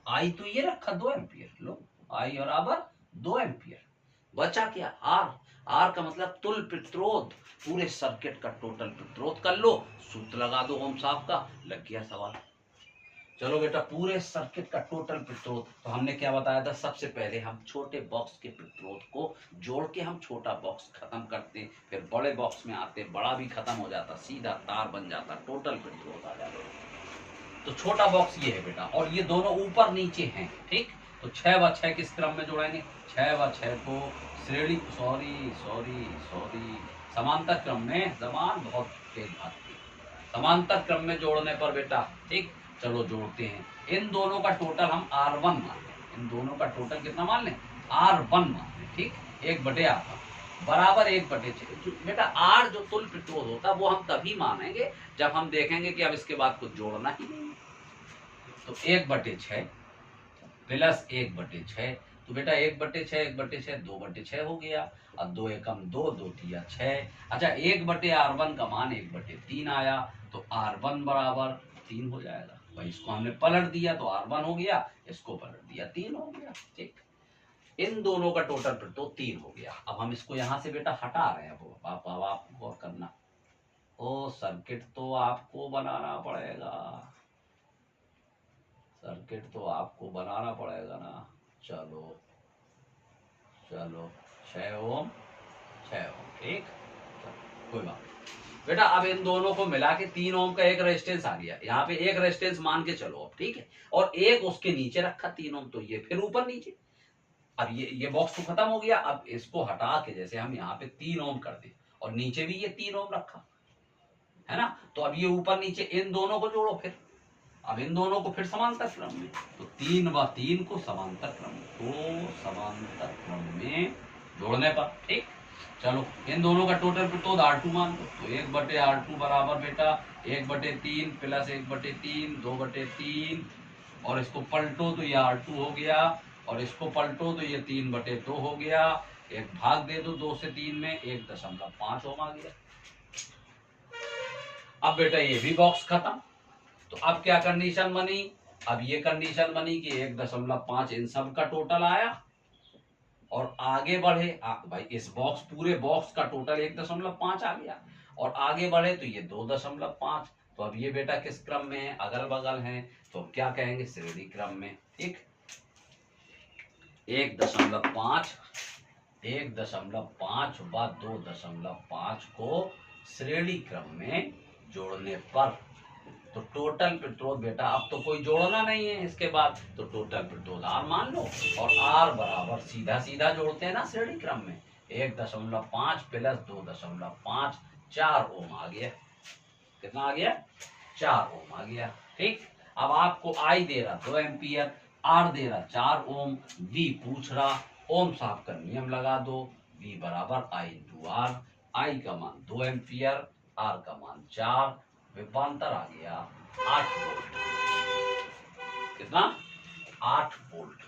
आई तो ये रखा 2 एम्पियर, लो आई बराबर 2 एम्पियर। बचा क्या, आर। आर का मतलब तुल प्रतिरोध, पूरे सर्किट का टोटल प्रतिरोध कर लो, सूत्र लगा दो ओम साहब का, लग गया सवाल। चलो बेटा, पूरे सर्किट का टोटल प्रतिरोध, तो हमने क्या बताया था, सबसे पहले हम छोटे बॉक्स के प्रतिरोध को जोड़ के हम छोटा बॉक्स खत्म करते, फिर बड़े बॉक्स में आते, बड़ा भी खत्म हो जाता, सीधा तार बन जाता, टोटल प्रतिरोध आ जाता। तो छोटा बॉक्स ये है बेटा, और ये दोनों ऊपर नीचे हैं, ठीक। तो 6 व 6 किस क्रम में जोड़ेंगे, 6 व 6 को श्रेणी, सॉरी समांतर क्रम में, जबान बहुत तेज भागती है, समांतर क्रम में जोड़ने पर बेटा, ठीक। चलो जोड़ते हैं, इन दोनों का टोटल हम R1 मान लें, इन दोनों का टोटल कितना मान लें, R1 मान लें, ठीक। 1/R1 बराबर 1/6। बेटा R जो तुल्य प्रतिरोध होता है वो हम तभी मानेंगे जब हम देखेंगे कि अब इसके बाद कुछ जोड़ना ही नहीं। तो 1/6 प्लस 1/6, तो बेटा 1/6 2/6 हो गया। अब 2 एकम 2, 2 तिया 6। अच्छा 1/R1 का मान 1/3 आया, तो R1 बराबर 3 हो जाएगा भाई। इसको हमने पलट दिया तो R1 हो गया, इसको पलट दिया 3 हो गया, ठीक। इन दोनों का टोटल प्रतिरोध 3 हो गया। अब हम इसको यहाँ से बेटा हटा रहे हैं, अब आपको गौर करना, ओ सर्किट तो आपको बनाना पड़ेगा, सर्किट तो आपको बनाना पड़ेगा ना। चलो चलो 6 ओम 6 ओम, ठीक, कोई बात नहीं बेटा। अब इन दोनों को मिला के 3 ओम का एक रेजिस्टेंस आ गया, यहाँ पे एक रेजिस्टेंस मान के चलो अब, ठीक है। और एक उसके नीचे रखा 3 ओम, तो ये फिर ऊपर नीचे। अब ये बॉक्स तो खत्म हो गया। अब इसको हटा के जैसे हम यहाँ पे 3 ओम कर दे और नीचे भी ये 3 ओम रखा है ना, तो अब ये ऊपर नीचे इन दोनों को जोड़ो फिर। अब इन दोनों को फिर समांतर क्रम में, तो 3 व 3 को समांतर क्रम में, तो समांतर क्रम में जोड़ने पर, ठीक। चलो इन दोनों का टोटल प्रतिरोध R2 मान लो, तो 1/R2 बराबर बेटा 1/3 प्लस 1/3 2/3, और इसको पलटो तो ये R2 हो गया, और इसको पलटो तो ये 3/2 हो गया। एक भाग दे दो 2 से 3 में, 1.5 ओम आ गया। अब बेटा ये भी बॉक्स खत्म। तो अब क्या कंडीशन बनी, अब ये कंडीशन बनी कि 1.5 इन सब का टोटल आया, और आगे बढ़े भाई इस बॉक्स, पूरे बॉक्स का टोटल 1.5 आ गया, और आगे बढ़े तो ये 2.5। तो अब ये बेटा किस क्रम में है, अगल बगल है, तो क्या कहेंगे, श्रेणी क्रम में, ठीक। 1.5 व 2.5 को श्रेणी क्रम में जोड़ने पर, तो टोटल प्रतिरोध बेटा अब तो कोई जोड़ना नहीं है इसके बाद, तो टोटल प्रतिरोध R मान लो, और R बराबर सीधा सीधा जोड़ते हैं ना श्रेणी क्रम में, 1.5 प्लस 2.5 4 ओम आ गया। कितना आ गया, 4 ओम आ गया, ठीक। अब आपको I दे रहा 2 एम्पियर, R दे रहा 4 ओम, V पूछ रहा, ओम साहब का नियम लगा दो, V बराबर I इंटू R। I का मान 2 एम्पियर, R का मान 4, विभवांतर आ गया 8 वोल्ट। कितना, 8 वोल्ट।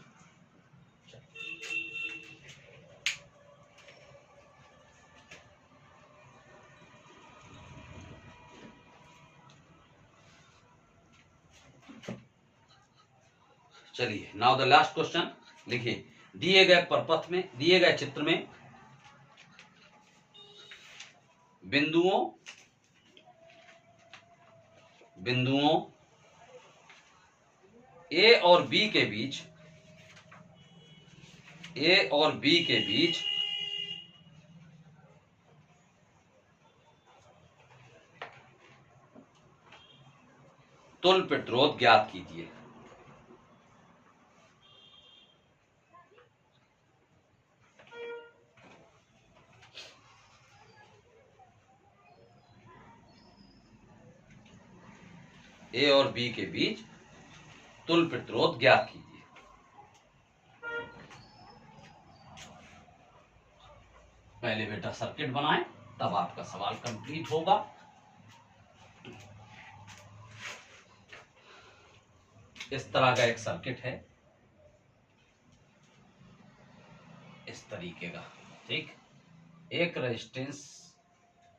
चलिए नाउ द लास्ट क्वेश्चन लिखिए, दिए गए परपथ में, दिए गए चित्र में बिंदुओं A और B के बीच, A और B के बीच तुल्य प्रतिरोध ज्ञात कीजिए। ए और बी के बीच तुल्य प्रतिरोध ज्ञात कीजिए। पहले बेटा सर्किट बनाएं, तब आपका सवाल कंप्लीट होगा। इस तरह का एक सर्किट है, इस तरीके का, ठीक। एक रेजिस्टेंस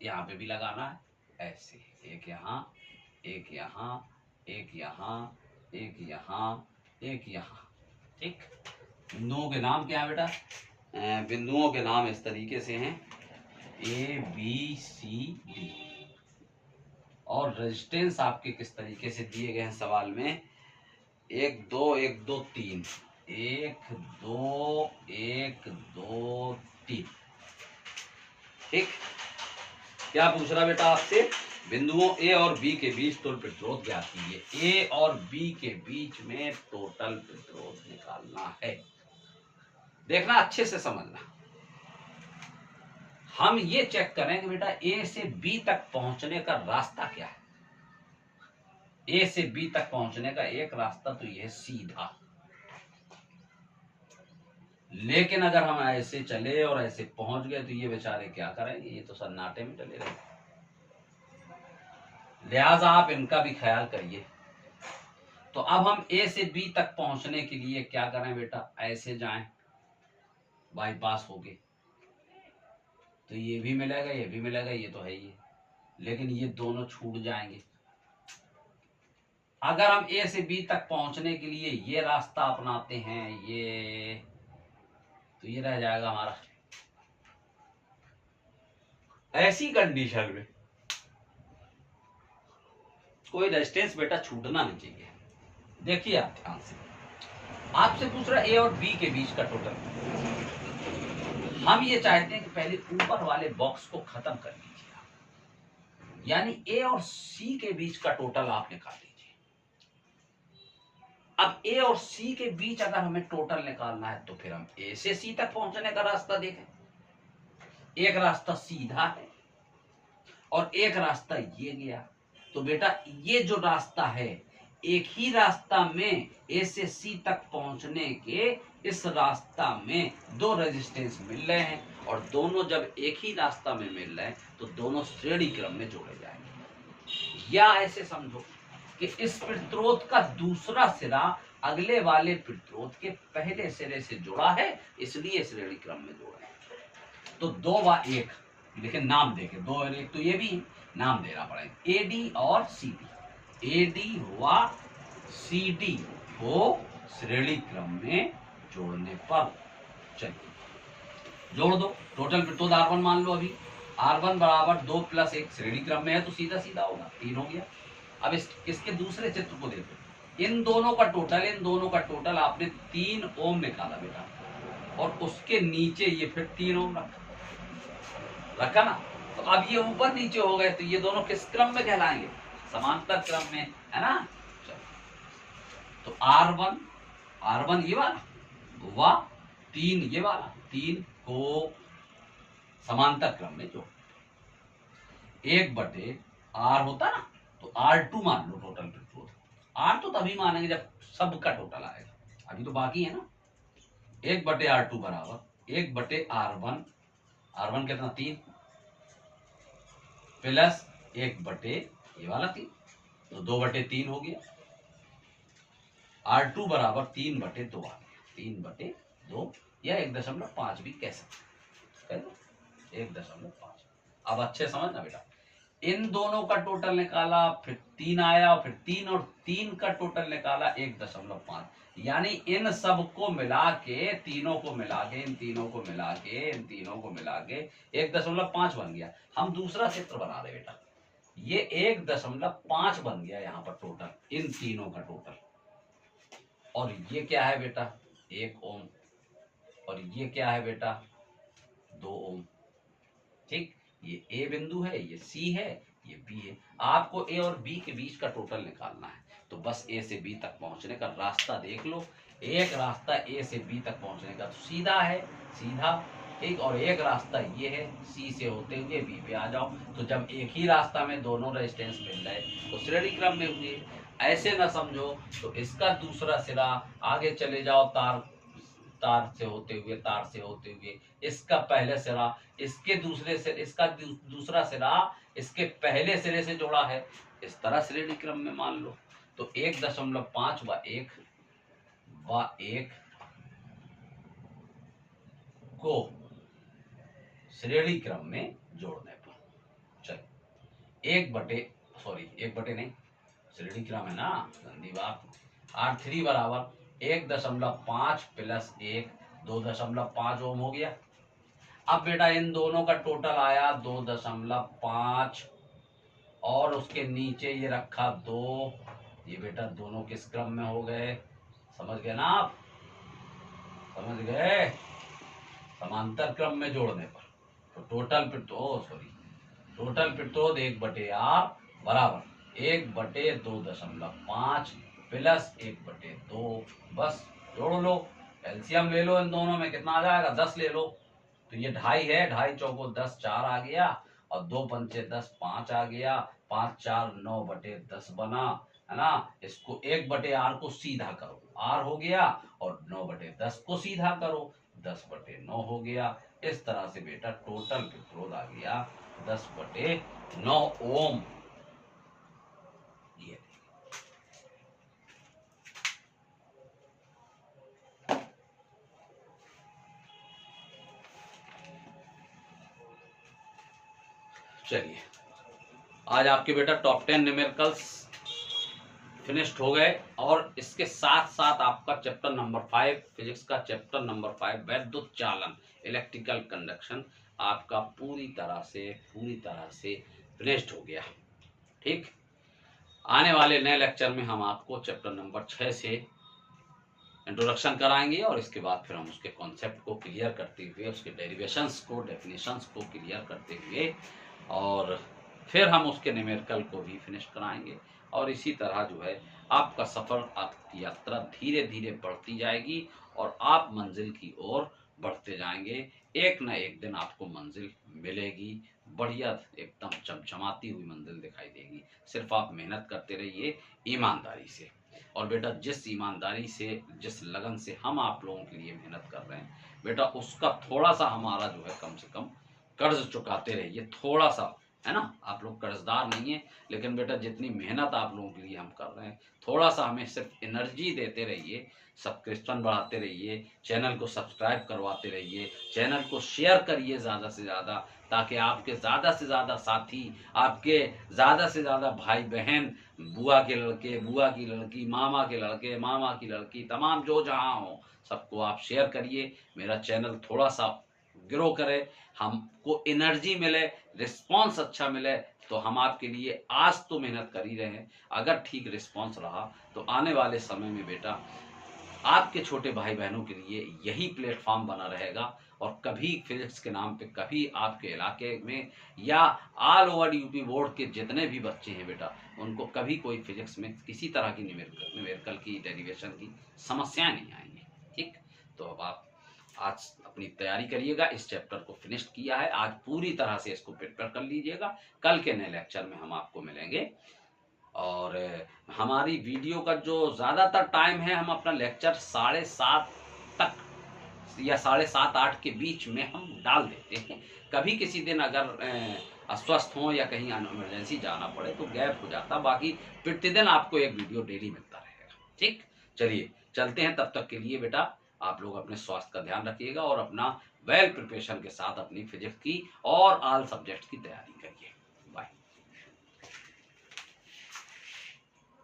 यहां पे भी लगाना है, ऐसे एक यहां, एक यहां, एक यहां, एक यहां, एक यहां, ठीक। बिंदुओं के नाम क्या है बेटा? बिंदुओं के नाम इस तरीके से हैं, ए बी सी डी। और रेजिस्टेंस आपके किस तरीके से दिए गए हैं सवाल में? 1 2 1 2 3, 1 2 1 2 3, ठीक। क्या पूछ रहा बेटा आपसे? बिंदुओं ए और बी के बीच तुल्य प्रतिरोध ज्ञात कीजिए। ए और बी के बीच में टोटल प्रतिरोध निकालना है। देखना, अच्छे से समझना। हम ये चेक करेंगे बेटा ए से बी तक पहुंचने का रास्ता क्या है। ए से बी तक पहुंचने का एक रास्ता तो यह सीधा, लेकिन अगर हम ऐसे चले और ऐसे पहुंच गए तो ये बेचारे क्या करेंगे? ये तो सन्नाटे में चले रहे। लिहाजा आप इनका भी ख्याल करिए। तो अब हम ए से बी तक पहुंचने के लिए क्या करें बेटा? ऐसे जाएं, बाईपास होके, तो ये भी मिलेगा, ये भी मिलेगा, ये तो है ही है, लेकिन ये दोनों छूट जाएंगे। अगर हम ए से बी तक पहुंचने के लिए ये रास्ता अपनाते हैं, ये तो ये रह जाएगा हमारा। ऐसी कंडीशन में कोई रेजिस्टेंस बेटा छूटना नहीं चाहिए। देखिए आप ध्यान से, आपसे पूछ रहा है ए और बी के बीच का टोटल। हम ये चाहते हैं कि पहले ऊपर वाले बॉक्स को खत्म कर लीजिए आप, यानी ए और सी के बीच का टोटल आप निकाल लीजिए। अब ए और सी के बीच अगर हमें टोटल निकालना है तो फिर हम ए से सी तक पहुंचने का रास्ता देखें। एक रास्ता सीधा है और एक रास्ता ये गया। तो बेटा ये जो रास्ता है, एक ही रास्ता में ए से सी तक पहुंचने के इस रास्ता में दो रेजिस्टेंस मिल रहे हैं, और दोनों जब एक ही रास्ता में मिल रहे हैं तो दोनों श्रेणी क्रम में जोड़े जाएंगे। या ऐसे समझो कि इस प्रतिरोध का दूसरा सिरा अगले वाले प्रतिरोध के पहले सिरे से जुड़ा है, इसलिए श्रेणी क्रम में जोड़े हैं। तो 2 व 1, लेकिन नाम देके 2 और 1 तो ये भी नाम देना पड़ेगा। एडी और सीडी, एडी व सीडी को श्रेणी क्रम में जोड़ने पर, चलिए जोड़ दो। टोटल प्रतिरोध R1 मान लो, अभी R1 बराबर 2 + 1 श्रेणी क्रम में है तो सीधा सीधा होगा 3 हो गया। अब इसके दूसरे चित्र को देखो, इन दोनों का टोटल आपने 3 ओम निकाला बेटा, और उसके नीचे ये फिर 3 ओम रखा ना। तो अब ये ऊपर नीचे हो गए तो ये दोनों किस क्रम में कहलाएंगे? समांतर क्रम में, है ना। तो R1 ये वाला व 3 ये वाला, 3 को समांतर क्रम में जोड़, 1/R होता ना, तो R2 मान लो टोटल प्रतिरोध। R तो तभी मानेंगे जब सबका टोटल आएगा, अभी तो बाकी है ना। 1/R2 बराबर 1/R1, R1 कितना 3 प्लस 1/, ये वाला 3, तो 2/3 हो गया। R2 बराबर 3/2 आ गया, 3/2 या 1.5 भी कह सकते हैं, 1.5। अब अच्छे समझना बेटा, इन दोनों का टोटल निकाला, फिर 3 आया, और फिर 3 और 3 का टोटल निकाला 1.5, यानी इन सब को मिला के, तीनों को मिला के, इन तीनों को मिला के, इन तीनों को मिला के 1.5 बन गया। हम दूसरा चित्र बना रहे बेटा, ये 1.5 बन गया यहाँ पर टोटल, इन तीनों का टोटल। और ये क्या है बेटा? 1 ओम, और ये क्या है बेटा? 2 ओम, ठीक। ये ए बिंदु है, ये सी है, ये बी है। आपको ए और बी के बीच का टोटल निकालना है, तो बस ए से बी तक पहुंचने का रास्ता देख लो। एक रास्ता ए से बी तक पहुंचने का तो सीधा है, सीधा ठीक, और एक रास्ता ये है सी से होते हुए बी पे आ जाओ। तो जब एक ही रास्ता में दोनों रेजिस्टेंस मिल रहे तो श्रेणी क्रम में हुए। ऐसे ना समझो तो इसका दूसरा सिरा आगे चले जाओ, तार तार से होते हुए, तार से होते हुए इसका पहले सिरा इसके दूसरे से, इसका दूसरा सिरा इसके पहले सिरे से जुड़ा है, इस तरह श्रेणी क्रम में मान लो। तो 1.5 व 1 को श्रेणी क्रम में जोड़ने पर, चलो 1 बटे नहीं, श्रेणी क्रम है ना, गंदी बात। R3 बराबर 1.5 प्लस 1 2.5 ओम हो गया। अब बेटा इन दोनों का टोटल आया 2.5 और उसके नीचे ये रखा 2। ये बेटा दोनों किस क्रम में हो गए, समझ गए ना आप, समझ गए, समांतर क्रम में जोड़ने पर। तो टोटल प्रतिरोध 1/R बराबर 1/2.5 प्लस 1/2, बस जोड़ लो, एलसीएम ले लो, इन दोनों में कितना आ जाएगा, 10 ले लो। तो ये 2.5 है, 2.5 चौको 10, 4 आ गया, और 2 पंचे 10, 5 आ गया, 5 4 9/10 बना, है ना। इसको 1/R को सीधा करो, R हो गया, और 9/10 को सीधा करो, 10/9 हो गया। इस तरह से बेटा टोटल प्रतिरोध आ गया 10/9 ओम। ये चलिए, आज आपके बेटा टॉप 10 न्यूमेरिकल्स फिनिश्ड हो गए, और इसके साथ साथ आपका चैप्टर नंबर 5 फिजिक्स का चैप्टर नंबर 5 वैद्युत चालन इलेक्ट्रिकल कंडक्शन आपका पूरी तरह से फिनिश्ड हो गया। ठीक, आने वाले नए लेक्चर में हम आपको चैप्टर नंबर 6 से इंट्रोडक्शन कराएंगे, और इसके बाद फिर हम उसके कॉन्सेप्ट को क्लियर करते हुए, उसके डेरिवेशंस को, डेफिनेशंस को क्लियर करते हुए, और फिर हम उसके न्यूमेरिकल को भी फिनिश कराएंगे। और इसी तरह जो है आपका सफ़र, आपकी यात्रा धीरे धीरे बढ़ती जाएगी, और आप मंजिल की ओर बढ़ते जाएंगे। एक न एक दिन आपको मंजिल मिलेगी, बढ़िया एकदम चमचमाती हुई मंजिल दिखाई देगी। सिर्फ आप मेहनत करते रहिए ईमानदारी से। और बेटा जिस ईमानदारी से, जिस लगन से हम आप लोगों के लिए मेहनत कर रहे हैं बेटा, उसका थोड़ा सा हमारा जो है कम से कम कर्ज चुकाते रहिए, थोड़ा सा, है ना। आप लोग कर्जदार नहीं है, लेकिन बेटा जितनी मेहनत आप लोगों के लिए हम कर रहे हैं, थोड़ा सा हमें सिर्फ एनर्जी देते रहिए, सब्सक्रिप्शन बढ़ाते रहिए, चैनल को सब्सक्राइब करवाते रहिए, चैनल को शेयर करिए ज़्यादा से ज़्यादा, ताकि आपके ज़्यादा से ज़्यादा साथी, आपके ज़्यादा से ज़्यादा भाई बहन, बुआ के लड़के, बुआ की लड़की, मामा के लड़के, मामा की लड़की, तमाम जो जहाँ हो, सबको आप शेयर करिए। मेरा चैनल थोड़ा सा ग्रो करे, हमको एनर्जी मिले, रिस्पांस अच्छा मिले, तो हम आपके लिए आज तो मेहनत कर ही रहे हैं। अगर ठीक रिस्पांस रहा तो आने वाले समय में बेटा आपके छोटे भाई बहनों के लिए यही प्लेटफॉर्म बना रहेगा, और कभी फिजिक्स के नाम पे, कभी आपके इलाके में या ऑल ओवर यूपी बोर्ड के जितने भी बच्चे हैं बेटा, उनको कभी कोई फिजिक्स में किसी तरह की न्यूमेरिकल की, डेरिवेशन की समस्याएं नहीं आएंगी। ठीक, तो अब आप आज अपनी तैयारी करिएगा, इस चैप्टर को फिनिश किया है, आज पूरी तरह से इसको प्रिपेयर कर लीजिएगा। कल के नए लेक्चर में हम आपको मिलेंगे, और हमारी वीडियो का जो ज़्यादातर टाइम है, हम अपना लेक्चर 7:30 तक या 7:30-8 के बीच में हम डाल देते हैं। कभी किसी दिन अगर अस्वस्थ हों या कहीं इमरजेंसी जाना पड़े तो गैप हो जाता, बाकी प्रतिदिन आपको एक वीडियो डेली मिलता रहेगा। ठीक, चलिए चलते हैं, तब तक के लिए बेटा आप लोग अपने स्वास्थ्य का ध्यान रखिएगा, और अपना वेल प्रिपरेशन के साथ अपनी फिजिक्स की और ऑल सब्जेक्ट की तैयारी करिए।